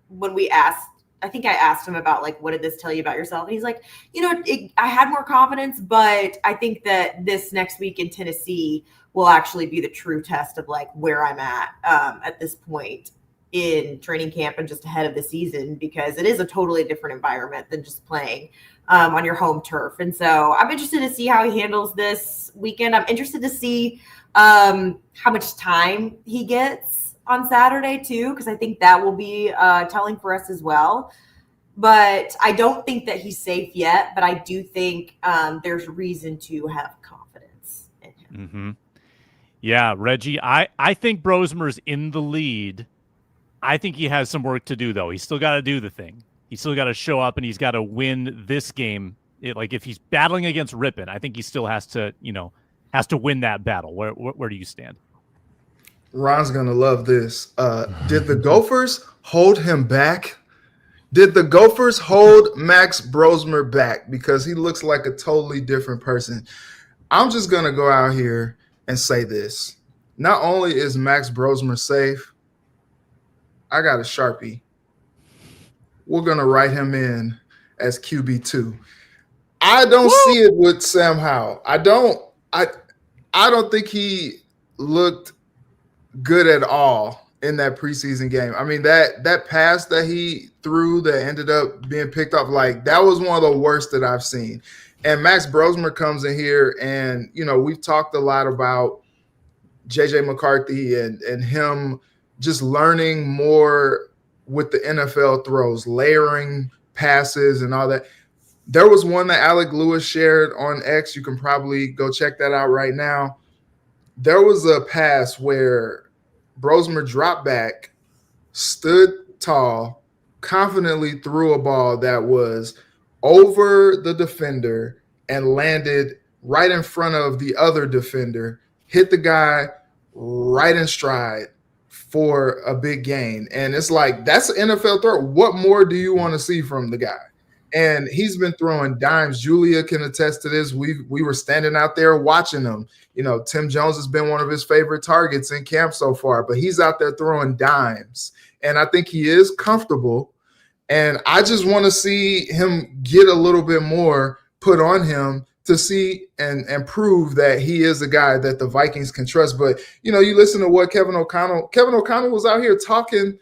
when we asked, I think I asked him about like, what did this tell you about yourself? And he's like, I had more confidence, but I think that this next week in Tennessee will actually be the true test of like where I'm at this point in training camp and just ahead of the season, because it is a totally different environment than just playing on your home turf. And so I'm interested to see how he handles this weekend. I'm interested to see how much time he gets on Saturday too, because I think that will be telling for us as well. But I don't think that he's safe yet, but I do think there's reason to have confidence in him. Mm-hmm. Yeah, Reggie, I think Brosmer's in the lead. I think he has some work to do, though. He's still got to do the thing. He's still got to show up, and he's got to win this game. If he's battling against Rippon, I think he still has to win that battle. Where do you stand? Ron's gonna love this. Did the Gophers hold him back? Did the Gophers hold Max Brosmer back? Because he looks like a totally different person. I'm just gonna go out here and say this. Not only is Max Brosmer safe, I got a Sharpie. We're going to write him in as QB2. I don't see it with Sam Howell. I don't think he looked good at all in that preseason game. I mean, that pass that he threw that ended up being picked up, like that was one of the worst that I've seen. And Max Brosmer comes in here and, we've talked a lot about JJ McCarthy and him just learning more with the NFL throws, layering passes and all that. There was one that Alec Lewis shared on X. You can probably go check that out right now. There was a pass where Brosmer dropped back, stood tall, confidently threw a ball that was over the defender and landed right in front of the other defender, hit the guy right in stride for a big gain. And it's like, that's an NFL throw. What more do you want to see from the guy? And he's been throwing dimes. Julia can attest to this. We were standing out there watching him. You know, Tim Jones has been one of his favorite targets in camp so far, but he's out there throwing dimes. And I think he is comfortable. And I just want to see him get a little bit more put on him to see and prove that he is a guy that the Vikings can trust. But, you know, you listen to what Kevin O'Connell was out here talking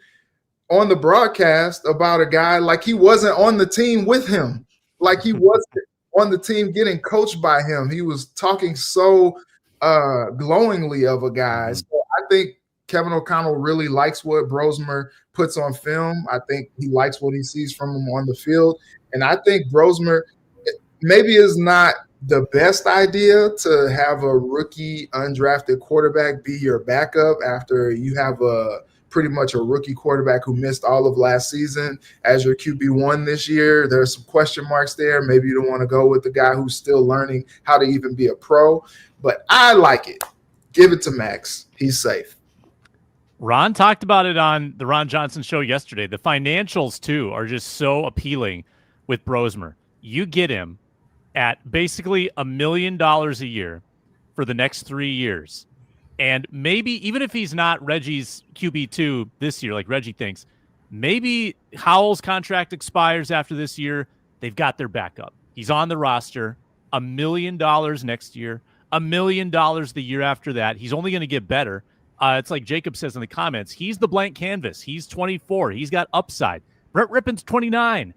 on the broadcast about a guy like he wasn't on the team with him, like he wasn't on the team getting coached by him. He was talking so glowingly of a guy. So I think Kevin O'Connell really likes what Brosmer puts on film. I think he likes what he sees from him on the field. And I think Brosmer maybe is not the best idea to have a rookie undrafted quarterback be your backup after you have pretty much a rookie quarterback who missed all of last season as your QB1 this year. There's some question marks there. Maybe you don't want to go with the guy who's still learning how to even be a pro. But I like it. Give it to Max. He's safe. Ron talked about it on the Ron Johnson show yesterday. The financials, too, are just so appealing with Brosmer. You get him at basically $1 million a year for the next 3 years. And maybe even if he's not Reggie's QB2 this year, like Reggie thinks, maybe Howell's contract expires after this year. They've got their backup. He's on the roster. $1 million next year. $1 million the year after that. He's only going to get better. It's like Jacob says in the comments, he's the blank canvas. He's 24. He's got upside. Brett Rippon's 29.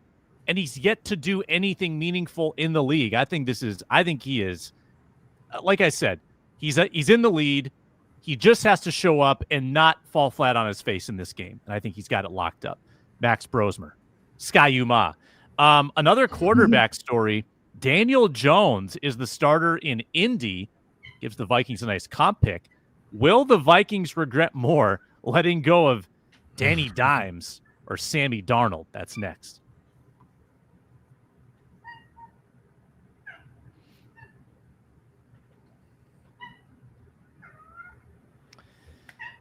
And he's yet to do anything meaningful in the league. I think he is, like I said, he's in the lead. He just has to show up and not fall flat on his face in this game. And I think he's got it locked up. Max Brosmer. Sky Yuma. Another quarterback story. Daniel Jones is the starter in Indy. Gives the Vikings a nice comp pick. Will the Vikings regret more letting go of Danny Dimes or Sammy Darnold? That's next.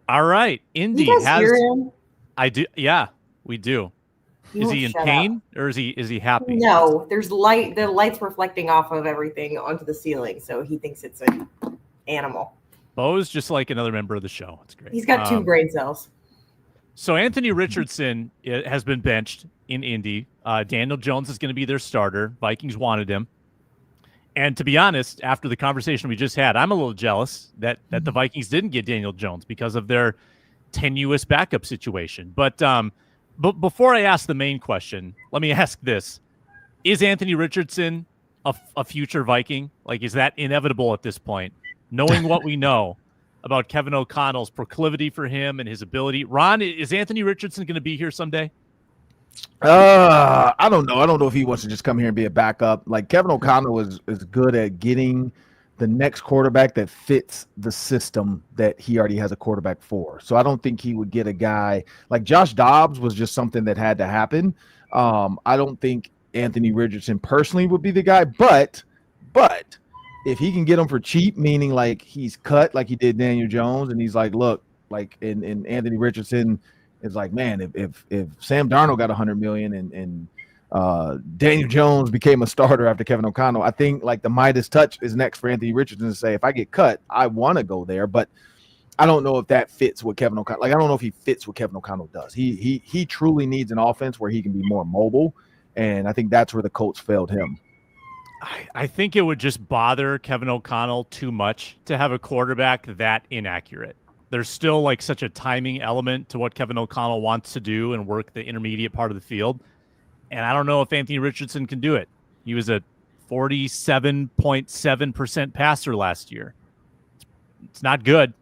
All right, Indy has. Hear him? I do. Yeah, we do. Is he in pain or is he happy? No, there's light. The light's reflecting off of everything onto the ceiling, so he thinks it's an animal. Bo's just like another member of the show. It's great. He's got 2 brain cells. So Anthony Richardson has been benched in Indy. Daniel Jones is going to be their starter. Vikings wanted him. And to be honest, after the conversation we just had, I'm a little jealous that the Vikings didn't get Daniel Jones because of their tenuous backup situation. But before I ask the main question, let me ask this. Is Anthony Richardson a future Viking? Like, is that inevitable at this point? Knowing what we know about Kevin O'Connell's proclivity for him and his ability. Ron, is Anthony Richardson going to be here someday? I don't know. I don't know if he wants to just come here and be a backup. Like, Kevin O'Connell is good at getting the next quarterback that fits the system that he already has a quarterback for. So I don't think he would get a guy like Josh Dobbs was just something that had to happen. I don't think Anthony Richardson personally would be the guy, but if he can get him for cheap, meaning like he's cut like he did Daniel Jones, and he's like, look, like in Anthony Richardson is like, man, if Sam Darnold got $100 million and Daniel Jones became a starter after Kevin O'Connell, I think like the Midas touch is next for Anthony Richardson to say, if I get cut, I want to go there, but I don't know if that fits what Kevin O'Connell. Like, I don't know if he fits what Kevin O'Connell does. He truly needs an offense where he can be more mobile, and I think that's where the Colts failed him. I think it would just bother Kevin O'Connell too much to have a quarterback that inaccurate. There's still like such a timing element to what Kevin O'Connell wants to do and work the intermediate part of the field. And I don't know if Anthony Richardson can do it. He was a 47.7% passer last year. It's not good.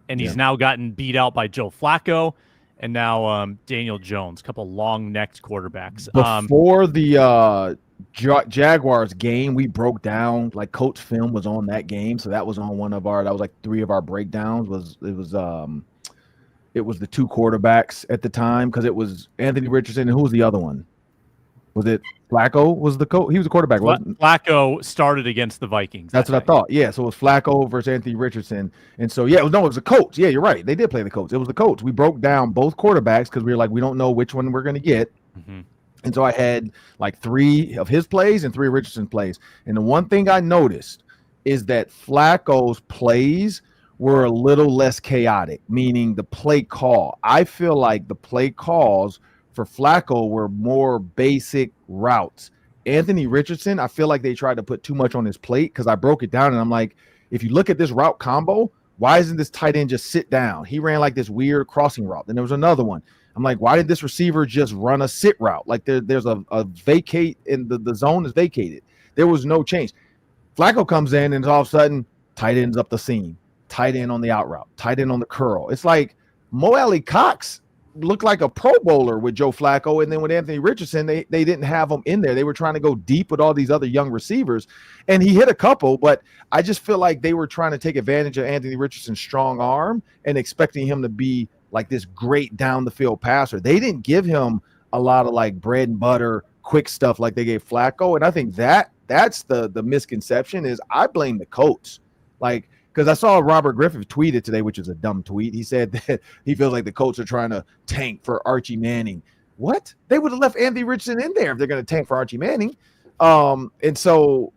And he's now gotten beat out by Joe Flacco. and now Daniel Jones, a couple long-necked quarterbacks. Before the Jaguars game, we broke down, like, coach film was on that game, so that was on that was like 3 of our breakdowns. It was the 2 quarterbacks at the time, because it was Anthony Richardson, and who was the other one? Was it Flacco was the coach? He was the quarterback, wasn't Flacco started against the Vikings. That's what I thought. Yeah, so it was Flacco versus Anthony Richardson. And so, it was a coach. Yeah, you're right. They did play the coach. It was the coach. We broke down both quarterbacks because we were like, we don't know which one we're going to get. Mm-hmm. And so I had like 3 of his plays and 3 of Richardson's plays. And the one thing I noticed is that Flacco's plays were a little less chaotic, meaning the play call. I feel like the play calls for Flacco were more basic routes. Anthony Richardson, I feel like they tried to put too much on his plate, because I broke it down and I'm like, if you look at this route combo, why isn't this tight end just sit down? He ran like this weird crossing route. Then there was another one. I'm like, why did this receiver just run a sit route? Like there's a vacate, and the zone is vacated. There was no change. Flacco comes in and all of a sudden tight ends up the seam, tight end on the out route, tight end on the curl. It's like Mo Alley Cox looked like a Pro Bowler with Joe Flacco, and then with Anthony Richardson, they didn't have him in there. They were trying to go deep with all these other young receivers, and he hit a couple, but I just feel like they were trying to take advantage of Anthony Richardson's strong arm and expecting him to be like this great down the field passer. They didn't give him a lot of like bread and butter quick stuff like they gave Flacco, and I think that's the misconception. Is I blame the coach, like, because I saw Robert Griffith tweeted today, which is a dumb tweet. He said that he feels like the Colts are trying to tank for Archie Manning. What? They would have left Anthony Richardson in there if they're going to tank for Archie Manning. And so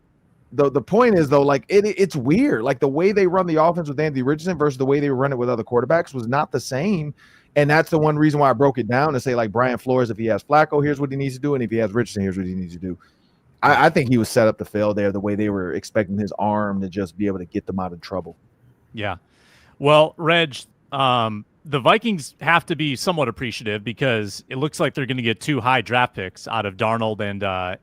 the point is, though, like it's weird. Like the way they run the offense with Anthony Richardson versus the way they run it with other quarterbacks was not the same. And that's the one reason why I broke it down to say, like, Brian Flores, if he has Flacco, here's what he needs to do. And if he has Richardson, here's what he needs to do. I think he was set up to fail there, the way they were expecting his arm to just be able to get them out of trouble. Yeah. Well, Reg, the Vikings have to be somewhat appreciative, because it looks like they're going to get 2 high draft picks out of Darnold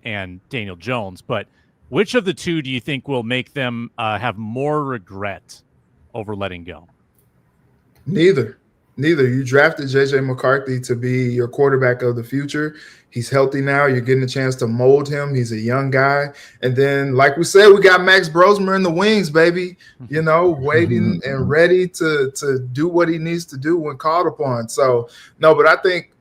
and Daniel Jones. But which of the 2 do you think will make them have more regret over letting go? Neither. You drafted J.J. McCarthy to be your quarterback of the future. He's healthy now. You're getting a chance to mold him. He's a young guy. And then, like we said, we got Max Brosmer in the wings, baby, waiting and ready to do what he needs to do when called upon. So, no, but I think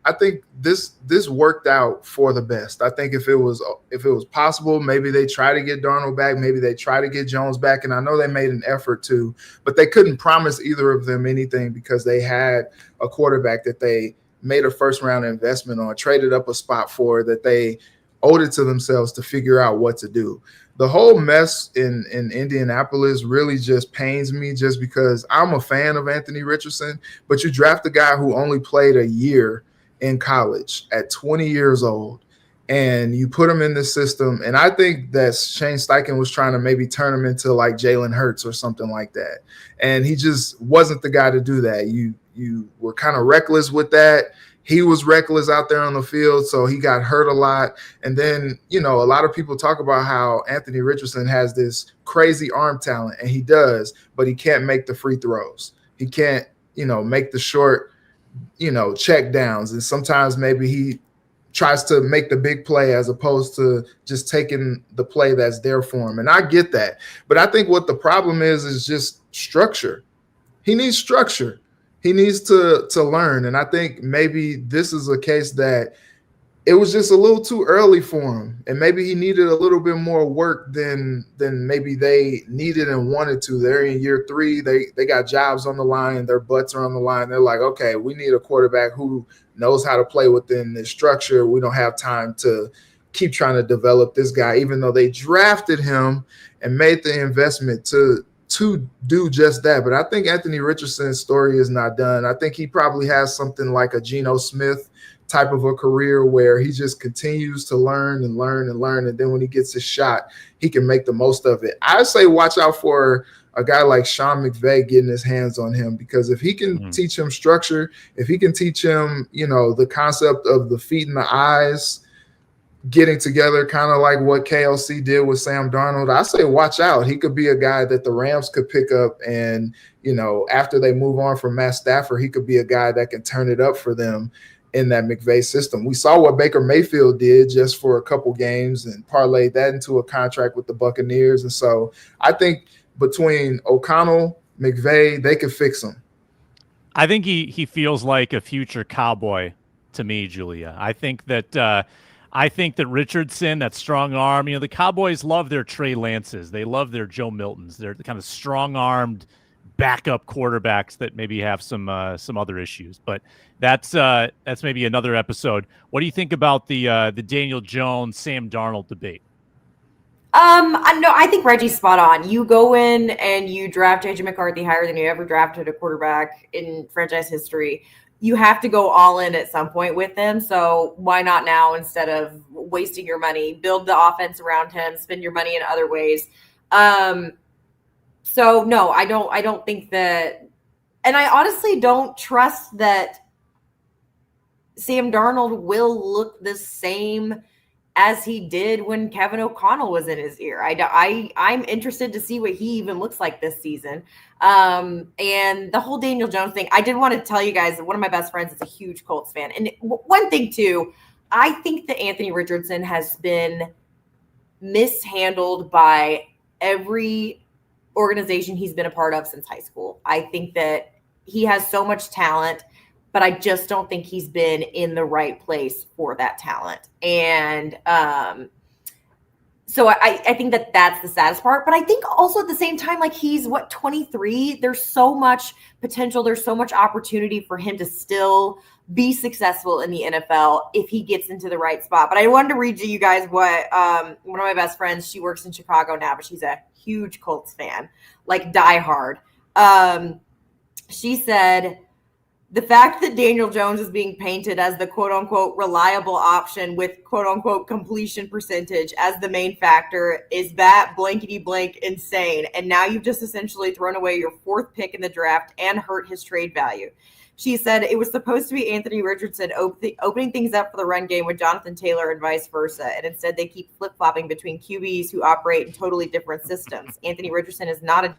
this worked out for the best. I think if it was possible, maybe they try to get Darnold back, maybe they try to get Jones back. And I know they made an effort to, but they couldn't promise either of them anything, because they had a quarterback that they made a first-round investment on, traded up a spot for, that they owed it to themselves to figure out what to do. The whole mess in Indianapolis really just pains me, just because I'm a fan of Anthony Richardson, but you draft a guy who only played a year in college at 20 years old, and you put him in this system. And I think that Shane Steichen was trying to maybe turn him into like Jalen Hurts or something like that. And he just wasn't the guy to do that. You were kind of reckless with that. He was reckless out there on the field, so he got hurt a lot. And then, a lot of people talk about how Anthony Richardson has this crazy arm talent, and he does, but he can't make the free throws. He can't, make the short, check downs. And sometimes maybe he tries to make the big play as opposed to just taking the play that's there for him. And I get that. But I think what the problem is just structure. He needs structure. He needs to learn. And I think maybe this is a case that it was just a little too early for him. And maybe he needed a little bit more work than maybe they needed and wanted to. They're in year 3. They got jobs on the line. Their butts are on the line. They're like, okay, we need a quarterback who knows how to play within this structure. We don't have time to keep trying to develop this guy, even though they drafted him and made the investment to do just that. But I think Anthony Richardson's story is not done. I think he probably has something like a Geno Smith type of a career where he just continues to learn and learn and learn. And then when he gets his shot, he can make the most of it. I say watch out for a guy like Sean McVay getting his hands on him, because if he can teach him structure, if he can teach him, the concept of the feet and the eyes, getting together, kind of like what KLC did with Sam Darnold, I say watch out. He could be a guy that the Rams could pick up, and after they move on from Matt Stafford, he could be a guy that can turn it up for them in that McVay system. We saw what Baker Mayfield did just for a couple games and parlayed that into a contract with the Buccaneers. And so I think between O'Connell, McVay, they could fix him. I think he feels like a future Cowboy to me, Julia. I think that Richardson, that strong arm, the Cowboys love their Trey Lances. They love their Joe Miltons. They're the kind of strong-armed backup quarterbacks that maybe have some other issues. But that's maybe another episode. What do you think about the Daniel Jones, Sam Darnold debate? I think Reggie's spot on. You go in and you draft JJ McCarthy higher than you ever drafted a quarterback in franchise history. You have to go all in at some point with him. So why not now instead of wasting your money? Build the offense around him, spend your money in other ways. So no, I don't think that, and I honestly don't trust that Sam Darnold will look the same as he did when Kevin O'Connell was in his ear. I'm interested to see what he even looks like this season. And the whole Daniel Jones thing, I did want to tell you guys that one of my best friends is a huge Colts fan. And one thing too, I think that Anthony Richardson has been mishandled by every organization he's been a part of since high school. I think that he has so much talent, but I just don't think he's been in the right place for that talent. And so I think that that's the saddest part. But I think also at the same time, like he's 23? There's so much potential. There's so much opportunity for him to still be successful in the NFL if he gets into the right spot. But I wanted to read to you guys what one of my best friends, she works in Chicago now, but she's a huge Colts fan, like diehard. She said, the fact that Daniel Jones is being painted as the quote-unquote reliable option with quote-unquote completion percentage as the main factor is that blankety-blank insane. And now you've just essentially thrown away your fourth pick in the draft and hurt his trade value. She said it was supposed to be Anthony Richardson opening things up for the run game with Jonathan Taylor and vice versa. And instead they keep flip-flopping between QBs who operate in totally different systems. Anthony Richardson is not a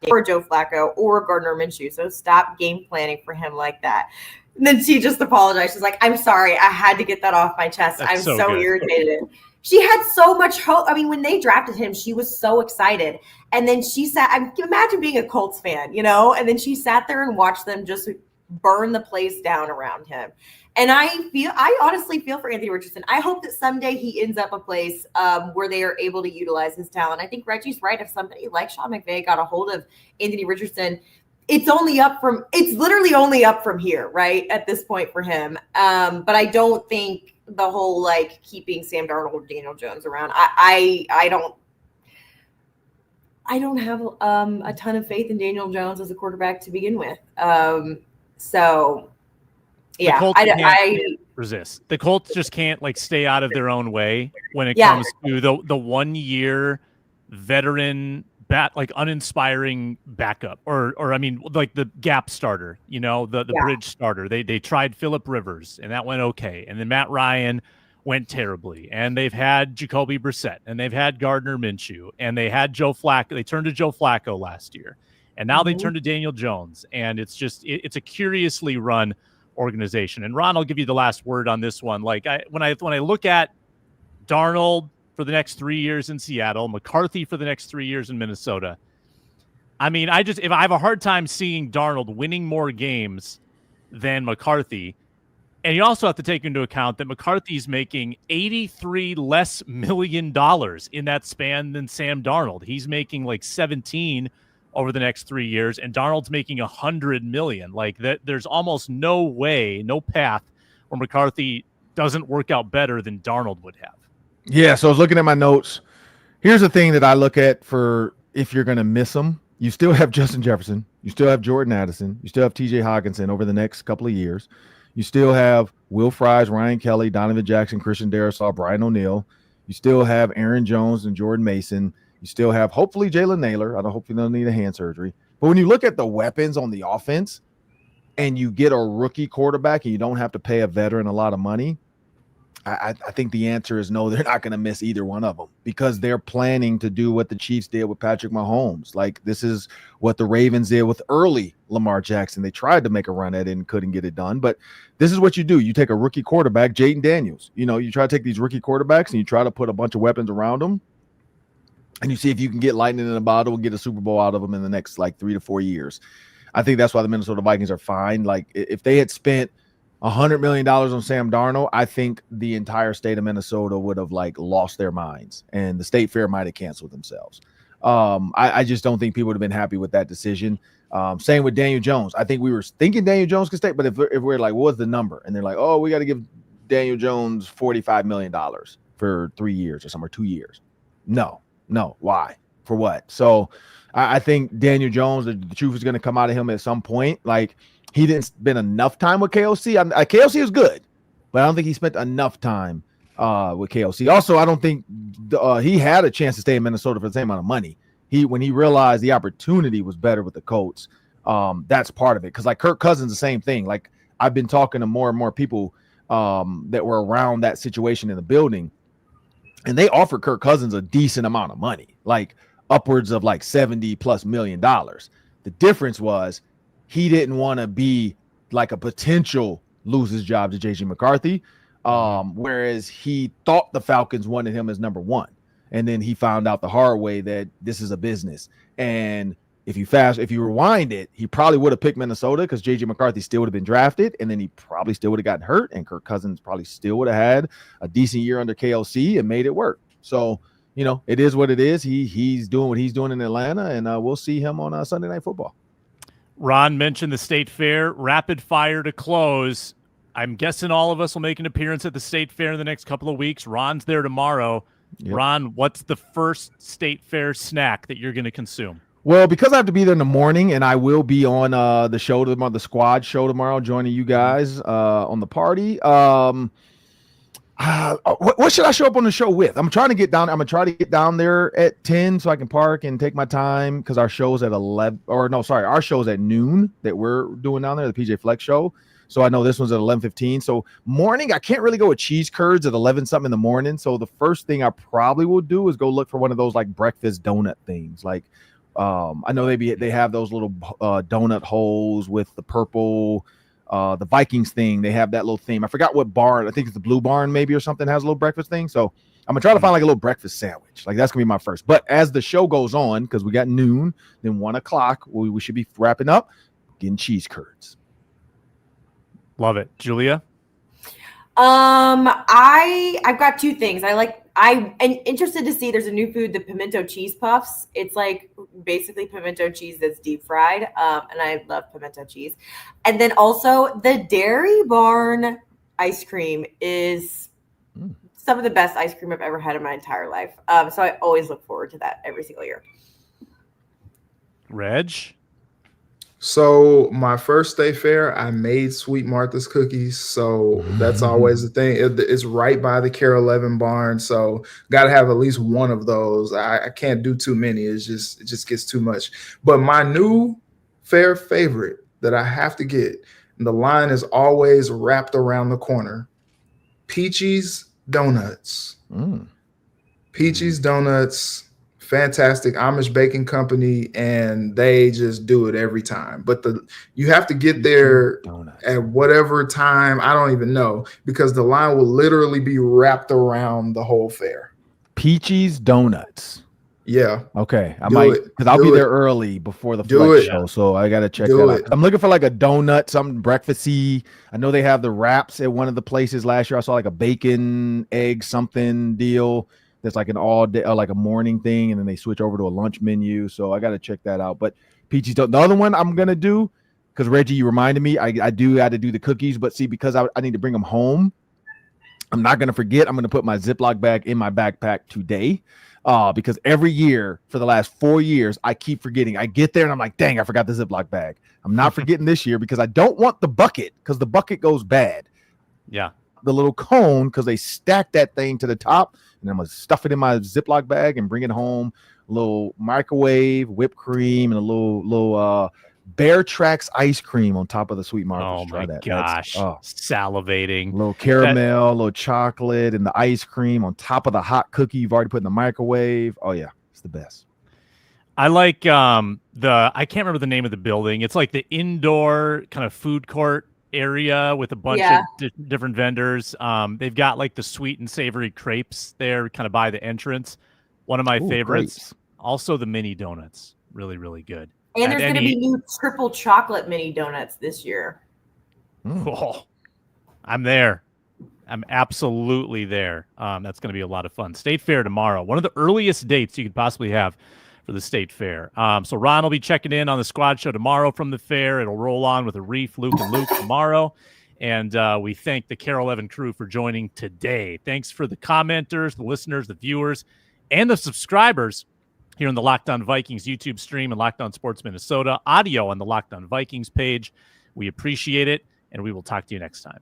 or Joe Flacco or Gardner Minshew. So stop game planning for him like that. And then she just apologized. She's like, I'm sorry. I had to get that off my chest. That's I'm so good. irritated. She had so much hope. I mean, when they drafted him, she was so excited. And then she sat, I can imagine being a Colts fan, and then she sat there and watched them just burn the place down around him. And I honestly feel for Anthony Richardson. I hope that someday he ends up a place where they are able to utilize his talent. I think Reggie's right. If somebody like Sean McVay got a hold of Anthony Richardson, it's literally only up from here, right? At this point for him. But I don't think the whole keeping Sam Darnold or Daniel Jones around. I don't have a ton of faith in Daniel Jones as a quarterback to begin with. So yeah, I resist. The Colts just can't stay out of their own way when it comes to the 1 year veteran uninspiring backup or I mean the gap starter, the bridge starter. They tried Phillip Rivers and that went okay, and then Matt Ryan went terribly, and they've had Jacoby Brissett and they've had Gardner Minshew and they had Joe Flacco. They turned to Joe Flacco last year, and now they turn to Daniel Jones, and it's just it's a curiously run organization. And Ron, I'll give you the last word on this one. When I look at Darnold for the next 3 years in Seattle, McCarthy for the next 3 years in Minnesota, I mean, I have a hard time seeing Darnold winning more games than McCarthy. And you also have to take into account that McCarthy's making $83 less million in that span than Sam Darnold. He's making 17 over the next 3 years, and Darnold's making $100 million. There's almost no way, no path where McCarthy doesn't work out better than Darnold would have. Yeah, so I was looking at my notes. Here's the thing that I look at for if you're going to miss them. You still have Justin Jefferson. You still have Jordan Addison. You still have T.J. Hockenson over the next couple of years. You still have Will Fries, Ryan Kelly, Donovan Jackson, Christian Darrisaw, Brian O'Neill. You still have Aaron Jones and Jordan Mason. You still have, hopefully, Jalen Naylor. I don't hope you don't need a hand surgery. But when you look at the weapons on the offense and you get a rookie quarterback and you don't have to pay a veteran a lot of money, I think the answer is no, they're not going to miss either one of them because they're planning to do what the Chiefs did with Patrick Mahomes. Like, this is what the Ravens did with early Lamar Jackson. They tried to make a run at it and couldn't get it done. But this is what you do. You take a rookie quarterback, Jaden Daniels. You try to take these rookie quarterbacks and you try to put a bunch of weapons around them. And you see if you can get lightning in a bottle and get a Super Bowl out of them in the next, 3 to 4 years. I think that's why the Minnesota Vikings are fine. Like, if they had spent $100 million on Sam Darnold, I think the entire state of Minnesota would have lost their minds, and the state fair might have canceled themselves. I just don't think people would have been happy with that decision. Same with Daniel Jones. I think we were thinking Daniel Jones could stay, but if we're like, what's the number? And they're like, oh, we got to give Daniel Jones $45 million for 3 years or something, or 2 years. No. Why? For what? So I think Daniel Jones, the truth is going to come out of him at some point. He didn't spend enough time with KOC. KOC is good, but I don't think he spent enough time with KOC. Also, I don't think he had a chance to stay in Minnesota for the same amount of money. When he realized the opportunity was better with the Colts, that's part of it. Because Kirk Cousins, the same thing. I've been talking to more and more people that were around that situation in the building, and they offered Kirk Cousins a decent amount of money, upwards of $70+ million. The difference was he didn't want to be a potential lose his job to JJ McCarthy, whereas he thought the Falcons wanted him as number one. And then he found out the hard way that this is a business. And if you rewind it, he probably would have picked Minnesota because JJ McCarthy still would have been drafted, and then he probably still would have gotten hurt, and Kirk Cousins probably still would have had a decent year under KOC and made it work. So, it is what it is. He's doing what he's doing in Atlanta, and we'll see him on Sunday Night Football. Ron mentioned the State Fair, rapid fire to close. I'm guessing all of us will make an appearance at the State Fair in the next couple of weeks. Ron's there tomorrow. Yep. Ron, what's the first State Fair snack that you're going to consume? Well, because I have to be there in the morning, and I will be on the show tomorrow, the squad show tomorrow, joining you guys on the party. What should I show up on the show with? I'm trying to get down. I'm gonna try to get down there at 10 so I can park and take my time because our show's at 11. Our show's at noon that we're doing down there, the PJ Flex show. So I know this one's at 11:15. So morning, I can't really go with cheese curds at 11 something in the morning. So the first thing I probably will do is go look for one of those breakfast donut things. I know they have those little donut holes with the purple. The Vikings thing, they have that little theme. I forgot what barn. I think it's the Blue Barn maybe or something has a little breakfast thing. So I'm gonna try to find a little breakfast sandwich. That's gonna be my first. But as the show goes on, because we got noon, then 1 o'clock, we should be wrapping up, getting cheese curds. Love it, Julia. I've got two things. I'm interested to see. There's a new food, the pimento cheese puffs. It's basically pimento cheese that's deep fried. And I love pimento cheese. And then also the Dairy Barn ice cream is some of the best ice cream I've ever had in my entire life. So I always look forward to that every single year. Reg? So my first State Fair, I made Sweet Martha's cookies. So that's always the thing. It's right by the Care 11 barn. So got to have at least one of those. I can't do too many. It just gets too much. But my new fair favorite that I have to get, and the line is always wrapped around the corner, Peachy's Donuts. Peachy's Donuts. Fantastic Amish baking company, and they just do it every time. But you have to get there at whatever time, I don't even know, because the line will literally be wrapped around the whole fair. Peachy's Donuts. Yeah. Okay. I might, because I'll be there early before the Flex show, so I got to check that out. I'm looking for a donut, something breakfasty. I know they have the wraps at one of the places last year. I saw a bacon, egg, something deal. That's an all day, a morning thing, and then they switch over to a lunch menu. So I got to check that out. But Peachy's, the other one I'm gonna do, because Reggie, you reminded me, I do have to do the cookies. But see, because I need to bring them home, I'm not gonna forget. I'm gonna put my Ziploc bag in my backpack today, because every year for the last 4 years, I keep forgetting. I get there and I'm like, dang, I forgot the Ziploc bag. I'm not forgetting this year because I don't want the bucket, because the bucket goes bad. Yeah. The little cone, because they stack that thing to the top, and I'm gonna stuff it in my Ziploc bag and bring it home. A little microwave, whipped cream, and a little Bear Tracks ice cream on top of the Sweet Martha's. Oh Try my that. gosh. A Salivating. little caramel, a little chocolate, and the ice cream on top of the hot cookie you've already put in the microwave. Oh yeah, it's the best. I like I can't remember the name of the building. It's like the indoor kind of food court area with a bunch of different vendors. They've got like the sweet and savory crepes there kind of by the entrance. One of my favorites. Grapes. Also the mini donuts. Really, really good. And there's going to be new triple chocolate mini donuts this year. Oh, I'm there. I'm absolutely there. That's going to be a lot of fun. State Fair tomorrow. One of the earliest dates you could possibly have for the State Fair. So Ron will be checking in on the squad show tomorrow from the fair. It'll roll on with Arif, Luke, and Luke tomorrow. And we thank the Carol 11 crew for joining today. Thanks for the commenters, the listeners, the viewers, and the subscribers here on the Locked On Vikings YouTube stream and Locked On Sports Minnesota audio on the Locked On Vikings page. We appreciate it, and we will talk to you next time.